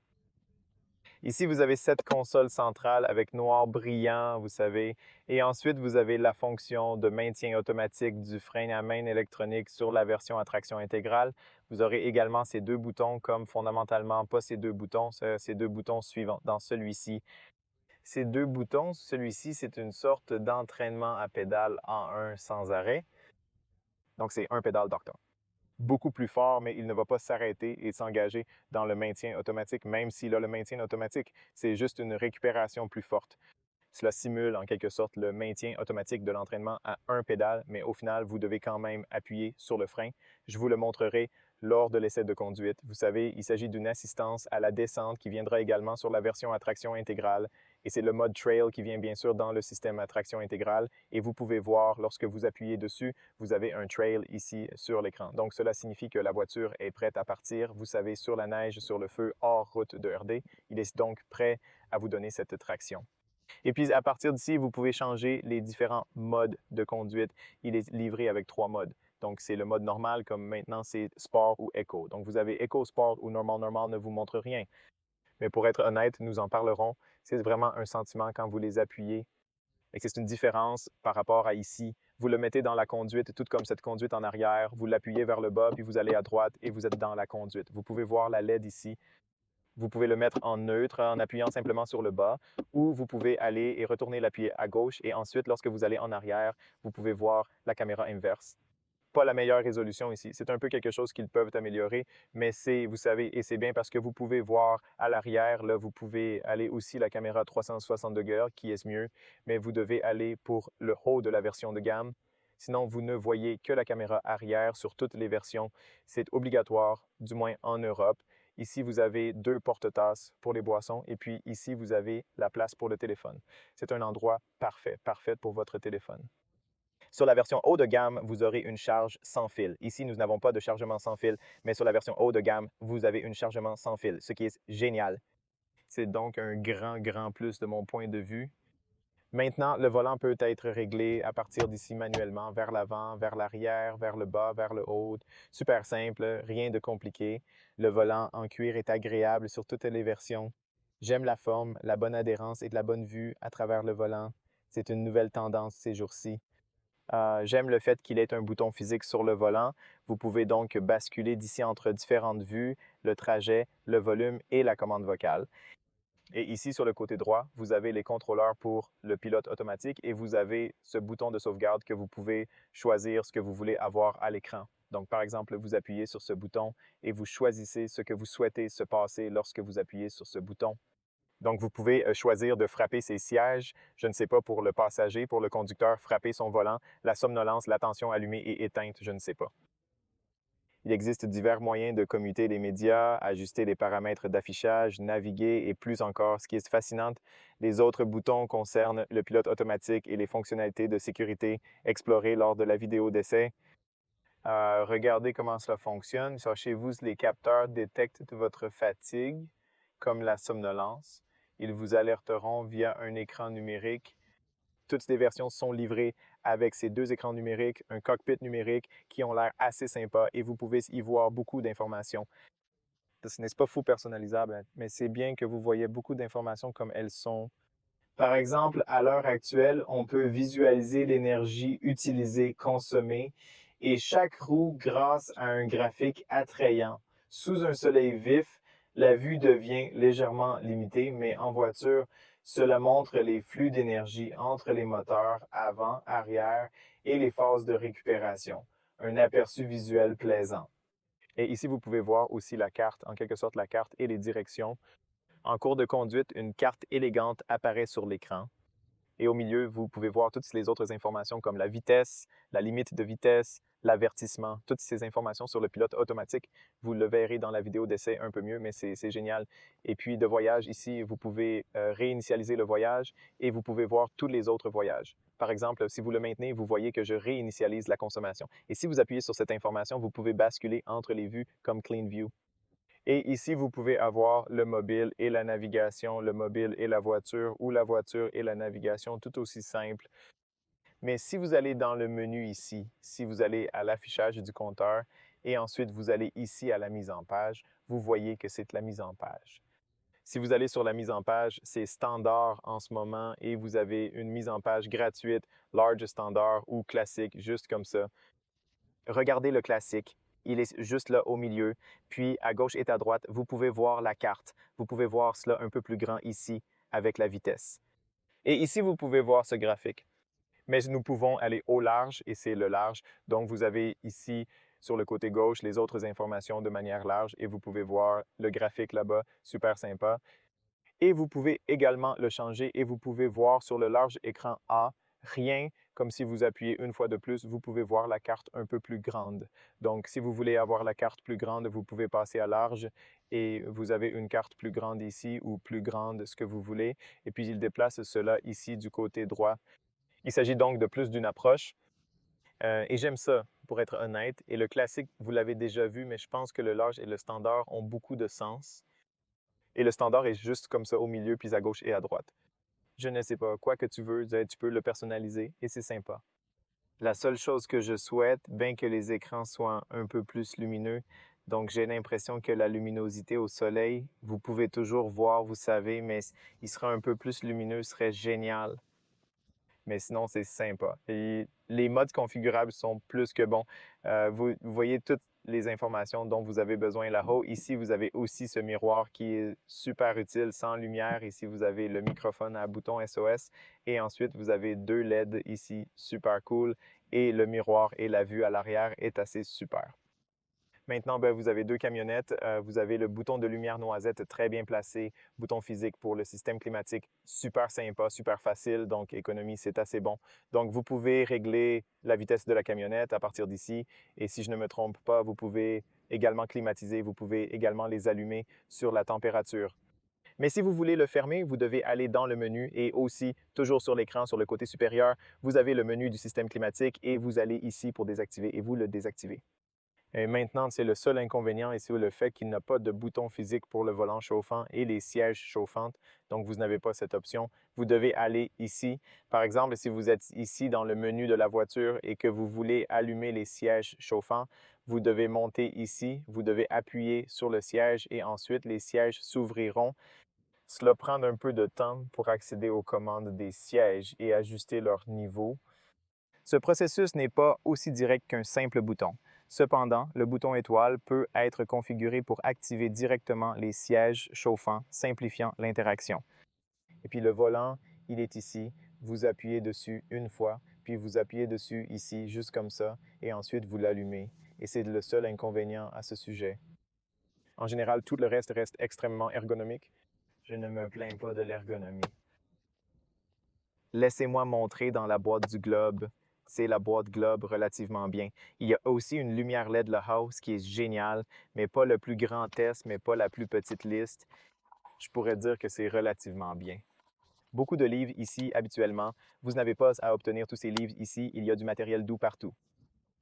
Ici, vous avez cette console centrale avec noir brillant, vous savez. Et ensuite, vous avez la fonction de maintien automatique du frein à main électronique sur la version à traction intégrale. Vous aurez également ces deux boutons comme fondamentalement pas ces deux boutons, ces deux boutons suivants dans celui-ci. Ces deux boutons, celui-ci, c'est une sorte d'entraînement à pédale en un sans arrêt. Donc, c'est un pédale docteur. Beaucoup plus fort, mais il ne va pas s'arrêter et s'engager dans le maintien automatique, même s'il a le maintien automatique. C'est juste une récupération plus forte. Cela simule en quelque sorte le maintien automatique de l'entraînement à un pédale, mais au final, vous devez quand même appuyer sur le frein. Je vous le montrerai lors de l'essai de conduite. Vous savez, il s'agit d'une assistance à la descente qui viendra également sur la version à traction intégrale. Et c'est le mode trail qui vient bien sûr dans le système à traction intégrale. Et vous pouvez voir, lorsque vous appuyez dessus, vous avez un trail ici sur l'écran. Donc cela signifie que la voiture est prête à partir. Vous savez, sur la neige, sur le feu, hors route de RD. Il est donc prêt à vous donner cette traction. Et puis, à partir d'ici, vous pouvez changer les différents modes de conduite. Il est livré avec 3 modes. Donc, c'est le mode normal, comme maintenant, c'est Sport ou Eco. Donc, vous avez Eco, Sport ou Normal. Normal ne vous montre rien. Mais pour être honnête, nous en parlerons. C'est vraiment un sentiment quand vous les appuyez. Et c'est une différence par rapport à ici. Vous le mettez dans la conduite, tout comme cette conduite en arrière. Vous l'appuyez vers le bas, puis vous allez à droite et vous êtes dans la conduite. Vous pouvez voir la LED ici. Vous pouvez le mettre en neutre en appuyant simplement sur le bas, ou vous pouvez aller et retourner l'appuyer à gauche et ensuite, lorsque vous allez en arrière, vous pouvez voir la caméra inverse. Pas la meilleure résolution ici. C'est un peu quelque chose qu'ils peuvent améliorer, mais c'est, vous savez, et c'est bien parce que vous pouvez voir à l'arrière, là, vous pouvez aller aussi la caméra 360 degrés, qui est mieux, mais vous devez aller pour le haut de la version de gamme. Sinon, vous ne voyez que la caméra arrière sur toutes les versions. C'est obligatoire, du moins en Europe. Ici, vous avez deux porte-tasses pour les boissons et puis ici, vous avez la place pour le téléphone. C'est un endroit parfait, parfait pour votre téléphone. Sur la version haut de gamme, vous aurez une charge sans fil. Ici, nous n'avons pas de chargement sans fil, mais sur la version haut de gamme, vous avez un chargement sans fil, ce qui est génial. C'est donc un grand, grand plus de mon point de vue. Maintenant, le volant peut être réglé à partir d'ici manuellement, vers l'avant, vers l'arrière, vers le bas, vers le haut. Super simple, rien de compliqué. Le volant en cuir est agréable sur toutes les versions. J'aime la forme, la bonne adhérence et de la bonne vue à travers le volant. C'est une nouvelle tendance ces jours-ci. J'aime le fait qu'il ait un bouton physique sur le volant. Vous pouvez donc basculer d'ici entre différentes vues, le trajet, le volume et la commande vocale. Et ici, sur le côté droit, vous avez les contrôleurs pour le pilote automatique et vous avez ce bouton de sauvegarde que vous pouvez choisir ce que vous voulez avoir à l'écran. Donc, par exemple, vous appuyez sur ce bouton et vous choisissez ce que vous souhaitez se passer lorsque vous appuyez sur ce bouton. Donc, vous pouvez choisir de frapper ses sièges, je ne sais pas, pour le passager, pour le conducteur, frapper son volant, la somnolence, l'attention allumée et éteinte, je ne sais pas. Il existe divers moyens de commuter les médias, ajuster les paramètres d'affichage, naviguer et plus encore. Ce qui est fascinant, les autres boutons concernent le pilote automatique et les fonctionnalités de sécurité explorées lors de la vidéo d'essai. Regardez comment cela fonctionne. Sachez-vous, les capteurs détectent votre fatigue, comme la somnolence. Ils vous alerteront via un écran numérique. Toutes les versions sont livrées avec ces deux écrans numériques, un cockpit numérique qui ont l'air assez sympa et vous pouvez y voir beaucoup d'informations. Ce n'est pas fou personnalisable, mais c'est bien que vous voyez beaucoup d'informations comme elles sont. Par exemple, à l'heure actuelle, on peut visualiser l'énergie utilisée, consommée, et chaque roue grâce à un graphique attrayant. Sous un soleil vif, la vue devient légèrement limitée, mais en voiture, cela montre les flux d'énergie entre les moteurs avant, arrière et les phases de récupération. Un aperçu visuel plaisant. Et ici, vous pouvez voir aussi la carte, en quelque sorte la carte et les directions. En cours de conduite, une carte élégante apparaît sur l'écran. Et au milieu, vous pouvez voir toutes les autres informations comme la vitesse, la limite de vitesse, l'avertissement, toutes ces informations sur le pilote automatique. Vous le verrez dans la vidéo d'essai un peu mieux, mais c'est génial. Et puis de voyage, ici, vous pouvez réinitialiser le voyage et vous pouvez voir tous les autres voyages. Par exemple, si vous le maintenez, vous voyez que je réinitialise la consommation. Et si vous appuyez sur cette information, vous pouvez basculer entre les vues comme Clean View. Et ici, vous pouvez avoir le mobile et la navigation, le mobile et la voiture, ou la voiture et la navigation, tout aussi simple. Mais si vous allez dans le menu ici, si vous allez à l'affichage du compteur, et ensuite vous allez ici à la mise en page, vous voyez que c'est la mise en page. Si vous allez sur la mise en page, c'est standard en ce moment et vous avez une mise en page gratuite, large standard ou classique, juste comme ça. Regardez le classique. Il est juste là au milieu. Puis à gauche et à droite, vous pouvez voir la carte. Vous pouvez voir cela un peu plus grand ici avec la vitesse. Et ici, vous pouvez voir ce graphique. Mais nous pouvons aller au large et c'est le large. Donc, vous avez ici sur le côté gauche les autres informations de manière large et vous pouvez voir le graphique là-bas, super sympa. Et vous pouvez également le changer et vous pouvez voir sur le large écran A, rien comme si vous appuyez une fois de plus, vous pouvez voir la carte un peu plus grande. Donc, si vous voulez avoir la carte plus grande, vous pouvez passer à large et vous avez une carte plus grande ici ou plus grande, ce que vous voulez. Et puis, il déplace cela ici du côté droit. Il s'agit donc de plus d'une approche. Et j'aime ça, pour être honnête. Et le classique, vous l'avez déjà vu, mais je pense que le large et le standard ont beaucoup de sens. Et le standard est juste comme ça au milieu, puis à gauche et à droite. Je ne sais pas, quoi que tu veux, tu peux le personnaliser et c'est sympa. La seule chose que je souhaite, bien que les écrans soient un peu plus lumineux, donc j'ai l'impression que la luminosité au soleil, vous pouvez toujours voir, vous savez, mais il sera un peu plus lumineux, serait génial. Mais sinon, c'est sympa. Et les modes configurables sont plus que bons. Vous voyez toutes les informations dont vous avez besoin là-haut. Ici, vous avez aussi ce miroir qui est super utile sans lumière. Ici, vous avez le microphone à bouton SOS. Et ensuite, vous avez deux LED ici, super cool. Et le miroir et la vue à l'arrière est assez super. Maintenant, ben, vous avez deux camionnettes. Vous avez le bouton de lumière noisette très bien placé, bouton physique pour le système climatique, super sympa, super facile, donc économie, c'est assez bon. Donc, vous pouvez régler la vitesse de la camionnette à partir d'ici. Et si je ne me trompe pas, vous pouvez également climatiser, vous pouvez également les allumer sur la température. Mais si vous voulez le fermer, vous devez aller dans le menu et aussi, toujours sur l'écran, sur le côté supérieur, vous avez le menu du système climatique et vous allez ici pour désactiver et vous le désactivez. Et maintenant, c'est le seul inconvénient ici, le fait qu'il n'a pas de bouton physique pour le volant chauffant et les sièges chauffants. Donc, vous n'avez pas cette option. Vous devez aller ici. Par exemple, si vous êtes ici dans le menu de la voiture et que vous voulez allumer les sièges chauffants, vous devez monter ici. Vous devez appuyer sur le siège et ensuite les sièges s'ouvriront. Cela prend un peu de temps pour accéder aux commandes des sièges et ajuster leur niveau. Ce processus n'est pas aussi direct qu'un simple bouton. Cependant, le bouton étoile peut être configuré pour activer directement les sièges chauffants, simplifiant l'interaction. Et puis le volant, il est ici. Vous appuyez dessus une fois, puis vous appuyez dessus ici, juste comme ça, et ensuite vous l'allumez. Et c'est le seul inconvénient à ce sujet. En général, tout le reste reste extrêmement ergonomique. Je ne me plains pas de l'ergonomie. Laissez-moi montrer dans la boîte du globe. C'est la boîte globe relativement bien. Il y a aussi une lumière LED là-haut, ce qui est génial, mais pas le plus grand test, mais pas la plus petite liste. Je pourrais dire que c'est relativement bien. Beaucoup de livres ici habituellement. Vous n'avez pas à obtenir tous ces livres ici. Il y a du matériel doux partout.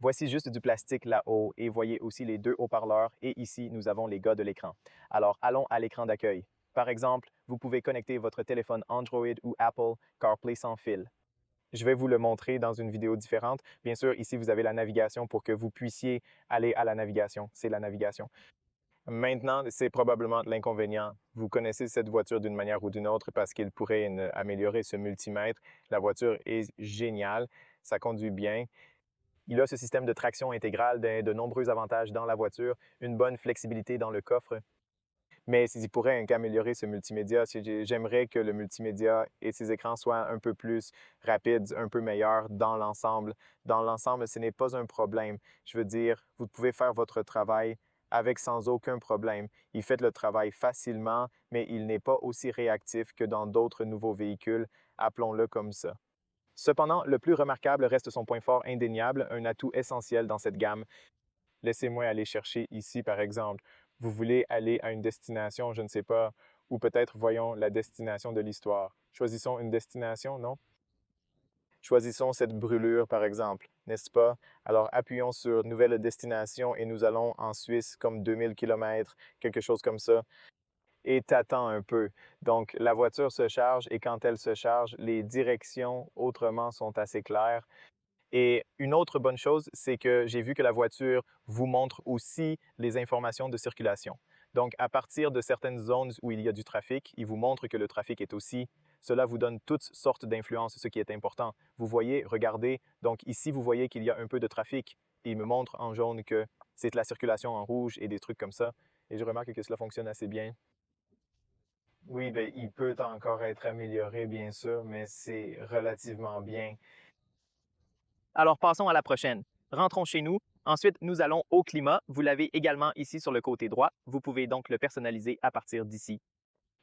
Voici juste du plastique là-haut et voyez aussi les deux haut-parleurs et ici, nous avons les gars de l'écran. Alors, allons à l'écran d'accueil. Par exemple, vous pouvez connecter votre téléphone Android ou Apple CarPlay sans fil. Je vais vous le montrer dans une vidéo différente. Bien sûr, ici, vous avez la navigation pour que vous puissiez aller à la navigation. C'est la navigation. Maintenant, c'est probablement l'inconvénient. Vous connaissez cette voiture d'une manière ou d'une autre parce qu'il pourrait améliorer ce multimètre. La voiture est géniale. Ça conduit bien. Il a ce système de traction intégrale, de nombreux avantages dans la voiture, une bonne flexibilité dans le coffre. Mais il pourrait améliorer ce multimédia. J'aimerais que le multimédia et ses écrans soient un peu plus rapides, un peu meilleurs dans l'ensemble. Dans l'ensemble, ce n'est pas un problème. Je veux dire, vous pouvez faire votre travail avec sans aucun problème. Il fait le travail facilement, mais il n'est pas aussi réactif que dans d'autres nouveaux véhicules, appelons-le comme ça. Cependant, le plus remarquable reste son point fort indéniable, un atout essentiel dans cette gamme. Laissez-moi aller chercher ici, par exemple. Vous voulez aller à une destination, je ne sais pas, ou peut-être voyons la destination de l'histoire. Choisissons une destination, non? Choisissons cette brûlure, par exemple, n'est-ce pas? Alors appuyons sur Nouvelle destination et nous allons en Suisse comme 2000 km, quelque chose comme ça. Et t'attends un peu. Donc, la voiture se charge et quand elle se charge, les directions autrement sont assez claires. Et une autre bonne chose, c'est que j'ai vu que la voiture vous montre aussi les informations de circulation. Donc, à partir de certaines zones où il y a du trafic, il vous montre que le trafic est aussi. Cela vous donne toutes sortes d'influences, ce qui est important. Vous voyez, regardez, donc ici, vous voyez qu'il y a un peu de trafic. Il me montre en jaune que c'est la circulation en rouge et des trucs comme ça. Et je remarque que cela fonctionne assez bien. Oui, ben, il peut encore être amélioré, bien sûr, mais c'est relativement bien. Alors passons à la prochaine. Rentrons chez nous. Ensuite, nous allons au climat. Vous l'avez également ici sur le côté droit. Vous pouvez donc le personnaliser à partir d'ici.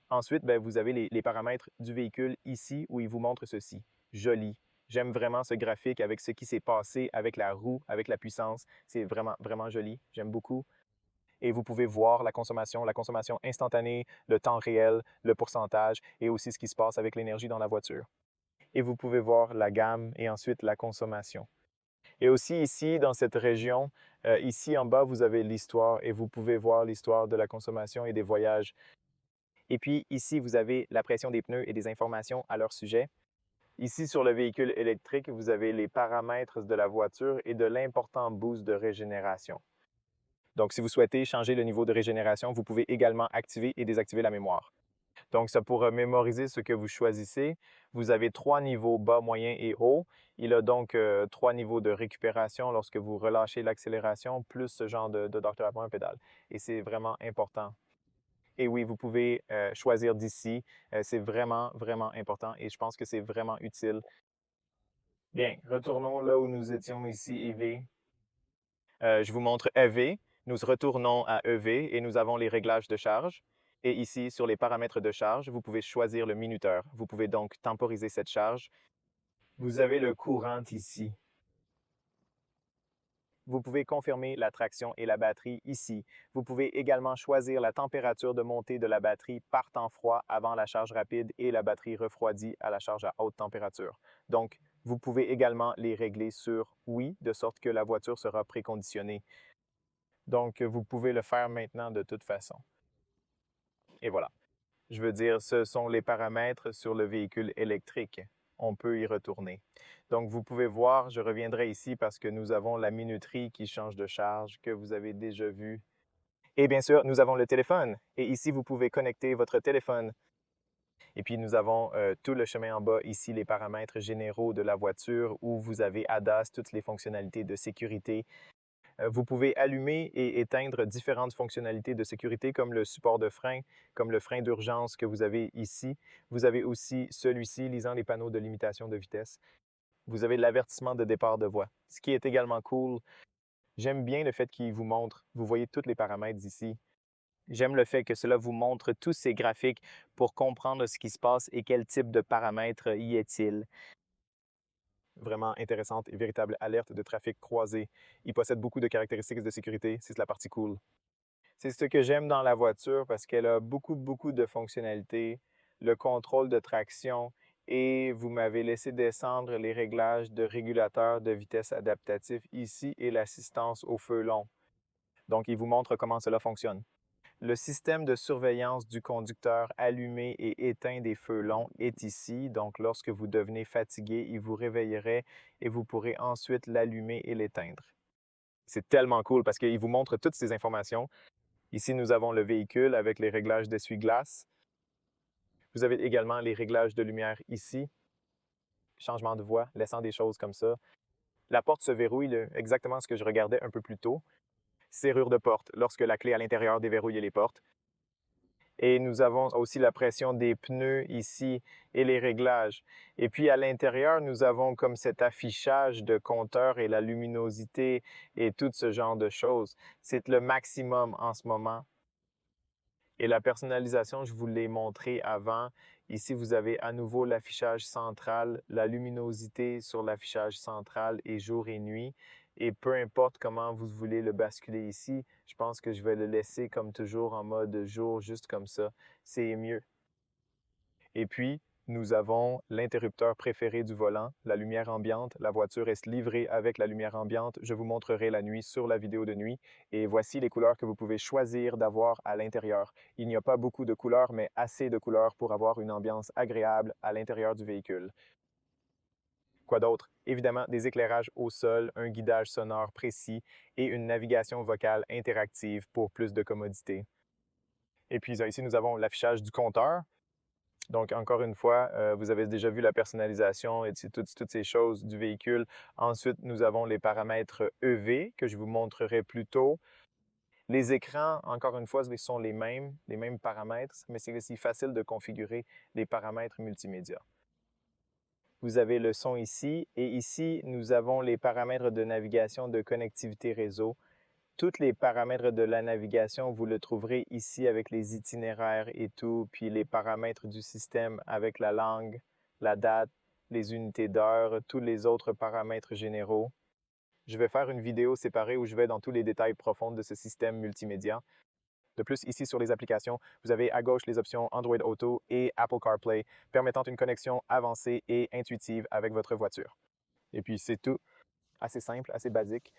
Ensuite, ben, vous avez les paramètres du véhicule ici où il vous montre ceci. Joli. J'aime vraiment ce graphique avec ce qui s'est passé avec la roue, avec la puissance. C'est vraiment, vraiment joli. J'aime beaucoup. Et vous pouvez voir la consommation instantanée, le temps réel, le pourcentage et aussi ce qui se passe avec l'énergie dans la voiture. Et vous pouvez voir la gamme et ensuite la consommation. Et aussi ici, dans cette région, ici en bas, vous avez l'histoire et vous pouvez voir l'histoire de la consommation et des voyages. Et puis ici, vous avez la pression des pneus et des informations à leur sujet. Ici, sur le véhicule électrique, vous avez les paramètres de la voiture et de l'important boost de régénération. Donc, si vous souhaitez changer le niveau de régénération, vous pouvez également activer et désactiver la mémoire. Donc, ça pour mémoriser ce que vous choisissez. Vous avez 3 niveaux bas, moyen et haut. Il a donc 3 niveaux de récupération lorsque vous relâchez l'accélération, plus ce genre de docteur à point pédale. Et c'est vraiment important. Et oui, vous pouvez choisir d'ici. C'est vraiment, vraiment important et je pense que c'est vraiment utile. Bien, retournons là où nous étions ici, EV. Je vous montre EV. Nous retournons à EV et nous avons les réglages de charge. Et ici, sur les paramètres de charge, vous pouvez choisir le minuteur. Vous pouvez donc temporiser cette charge. Vous avez le courant ici. Vous pouvez confirmer la traction et la batterie ici. Vous pouvez également choisir la température de montée de la batterie par temps froid avant la charge rapide et la batterie refroidie à la charge à haute température. Donc, vous pouvez également les régler sur oui, de sorte que la voiture sera préconditionnée. Donc, vous pouvez le faire maintenant de toute façon. Et voilà. Je veux dire, ce sont les paramètres sur le véhicule électrique. On peut y retourner. Donc, vous pouvez voir, je reviendrai ici parce que nous avons la minuterie qui change de charge que vous avez déjà vu. Et bien sûr, nous avons le téléphone. Et ici, vous pouvez connecter votre téléphone. Et puis, nous avons tout le chemin en bas, ici, les paramètres généraux de la voiture où vous avez ADAS, toutes les fonctionnalités de sécurité. Vous pouvez allumer et éteindre différentes fonctionnalités de sécurité comme le support de frein, comme le frein d'urgence que vous avez ici. Vous avez aussi celui-ci lisant les panneaux de limitation de vitesse. Vous avez l'avertissement de départ de voie. Ce qui est également cool, j'aime bien le fait qu'il vous montre, vous voyez tous les paramètres ici. J'aime le fait que cela vous montre tous ces graphiques pour comprendre ce qui se passe et quel type de paramètres y est-il. Vraiment intéressante et véritable alerte de trafic croisé. Il possède beaucoup de caractéristiques de sécurité, c'est la partie cool. C'est ce que j'aime dans la voiture parce qu'elle a beaucoup, beaucoup de fonctionnalités, le contrôle de traction et vous m'avez laissé descendre les réglages de régulateur de vitesse adaptatif ici et l'assistance au feu long. Donc, il vous montre comment cela fonctionne. Le système de surveillance du conducteur allumé et éteint des feux longs est ici. Donc, lorsque vous devenez fatigué, il vous réveillerait et vous pourrez ensuite l'allumer et l'éteindre. C'est tellement cool parce qu'il vous montre toutes ces informations. Ici, nous avons le véhicule avec les réglages d'essuie-glace. Vous avez également les réglages de lumière ici, changement de voie, laissant des choses comme ça. La porte se verrouille, exactement ce que je regardais un peu plus tôt. Serrure de porte, lorsque la clé à l'intérieur déverrouille les portes. Et nous avons aussi la pression des pneus ici et les réglages. Et puis à l'intérieur, nous avons comme cet affichage de compteur et la luminosité et tout ce genre de choses. C'est le maximum en ce moment. Et la personnalisation, je vous l'ai montré avant. Ici, vous avez à nouveau l'affichage central, la luminosité sur l'affichage central et jour et nuit. Et peu importe comment vous voulez le basculer ici, je pense que je vais le laisser comme toujours en mode jour, juste comme ça. C'est mieux. Et puis, nous avons l'interrupteur préféré du volant, la lumière ambiante. La voiture est livrée avec la lumière ambiante. Je vous montrerai la nuit sur la vidéo de nuit. Et voici les couleurs que vous pouvez choisir d'avoir à l'intérieur. Il n'y a pas beaucoup de couleurs, mais assez de couleurs pour avoir une ambiance agréable à l'intérieur du véhicule. Quoi d'autre? Évidemment, des éclairages au sol, un guidage sonore précis et une navigation vocale interactive pour plus de commodité. Et puis ici, nous avons l'affichage du compteur. Donc, encore une fois, vous avez déjà vu la personnalisation et toutes ces choses du véhicule. Ensuite, nous avons les paramètres EV que je vous montrerai plus tôt. Les écrans, encore une fois, ce sont les mêmes paramètres, mais c'est aussi facile de configurer les paramètres multimédia. Vous avez le son ici, et ici, nous avons les paramètres de navigation de connectivité réseau. Tous les paramètres de la navigation, vous le trouverez ici avec les itinéraires et tout, puis les paramètres du système avec la langue, la date, les unités d'heure, tous les autres paramètres généraux. Je vais faire une vidéo séparée où je vais dans tous les détails profonds de ce système multimédia. De plus, ici sur les applications, vous avez à gauche les options Android Auto et Apple CarPlay, permettant une connexion avancée et intuitive avec votre voiture. Et puis c'est tout, assez simple, assez basique.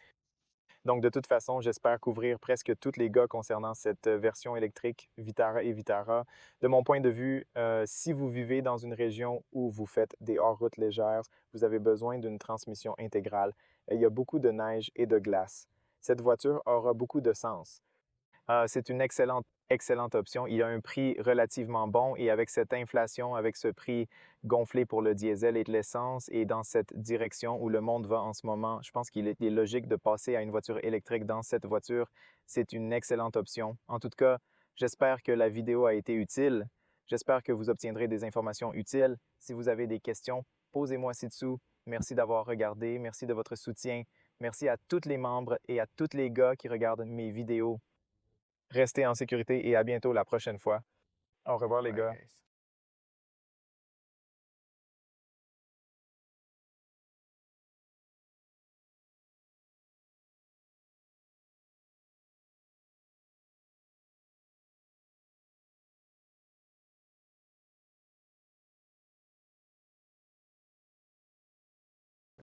Donc de toute façon, j'espère couvrir presque tous les gars concernant cette version électrique Vitara et Vitara. De mon point de vue, si vous vivez dans une région où vous faites des hors-routes légères, vous avez besoin d'une transmission intégrale. Il y a beaucoup de neige et de glace. Cette voiture aura beaucoup de sens. C'est une excellente option. Il a un prix relativement bon et avec cette inflation, avec ce prix gonflé pour le diesel et de l'essence et dans cette direction où le monde va en ce moment, je pense qu'il est logique de passer à une voiture électrique dans cette voiture. C'est une excellente option. En tout cas, j'espère que la vidéo a été utile. J'espère que vous obtiendrez des informations utiles. Si vous avez des questions, posez-moi ci-dessous. Merci d'avoir regardé. Merci de votre soutien. Merci à tous les membres et à tous les gars qui regardent mes vidéos. Restez en sécurité et à bientôt la prochaine fois. Au revoir les gars.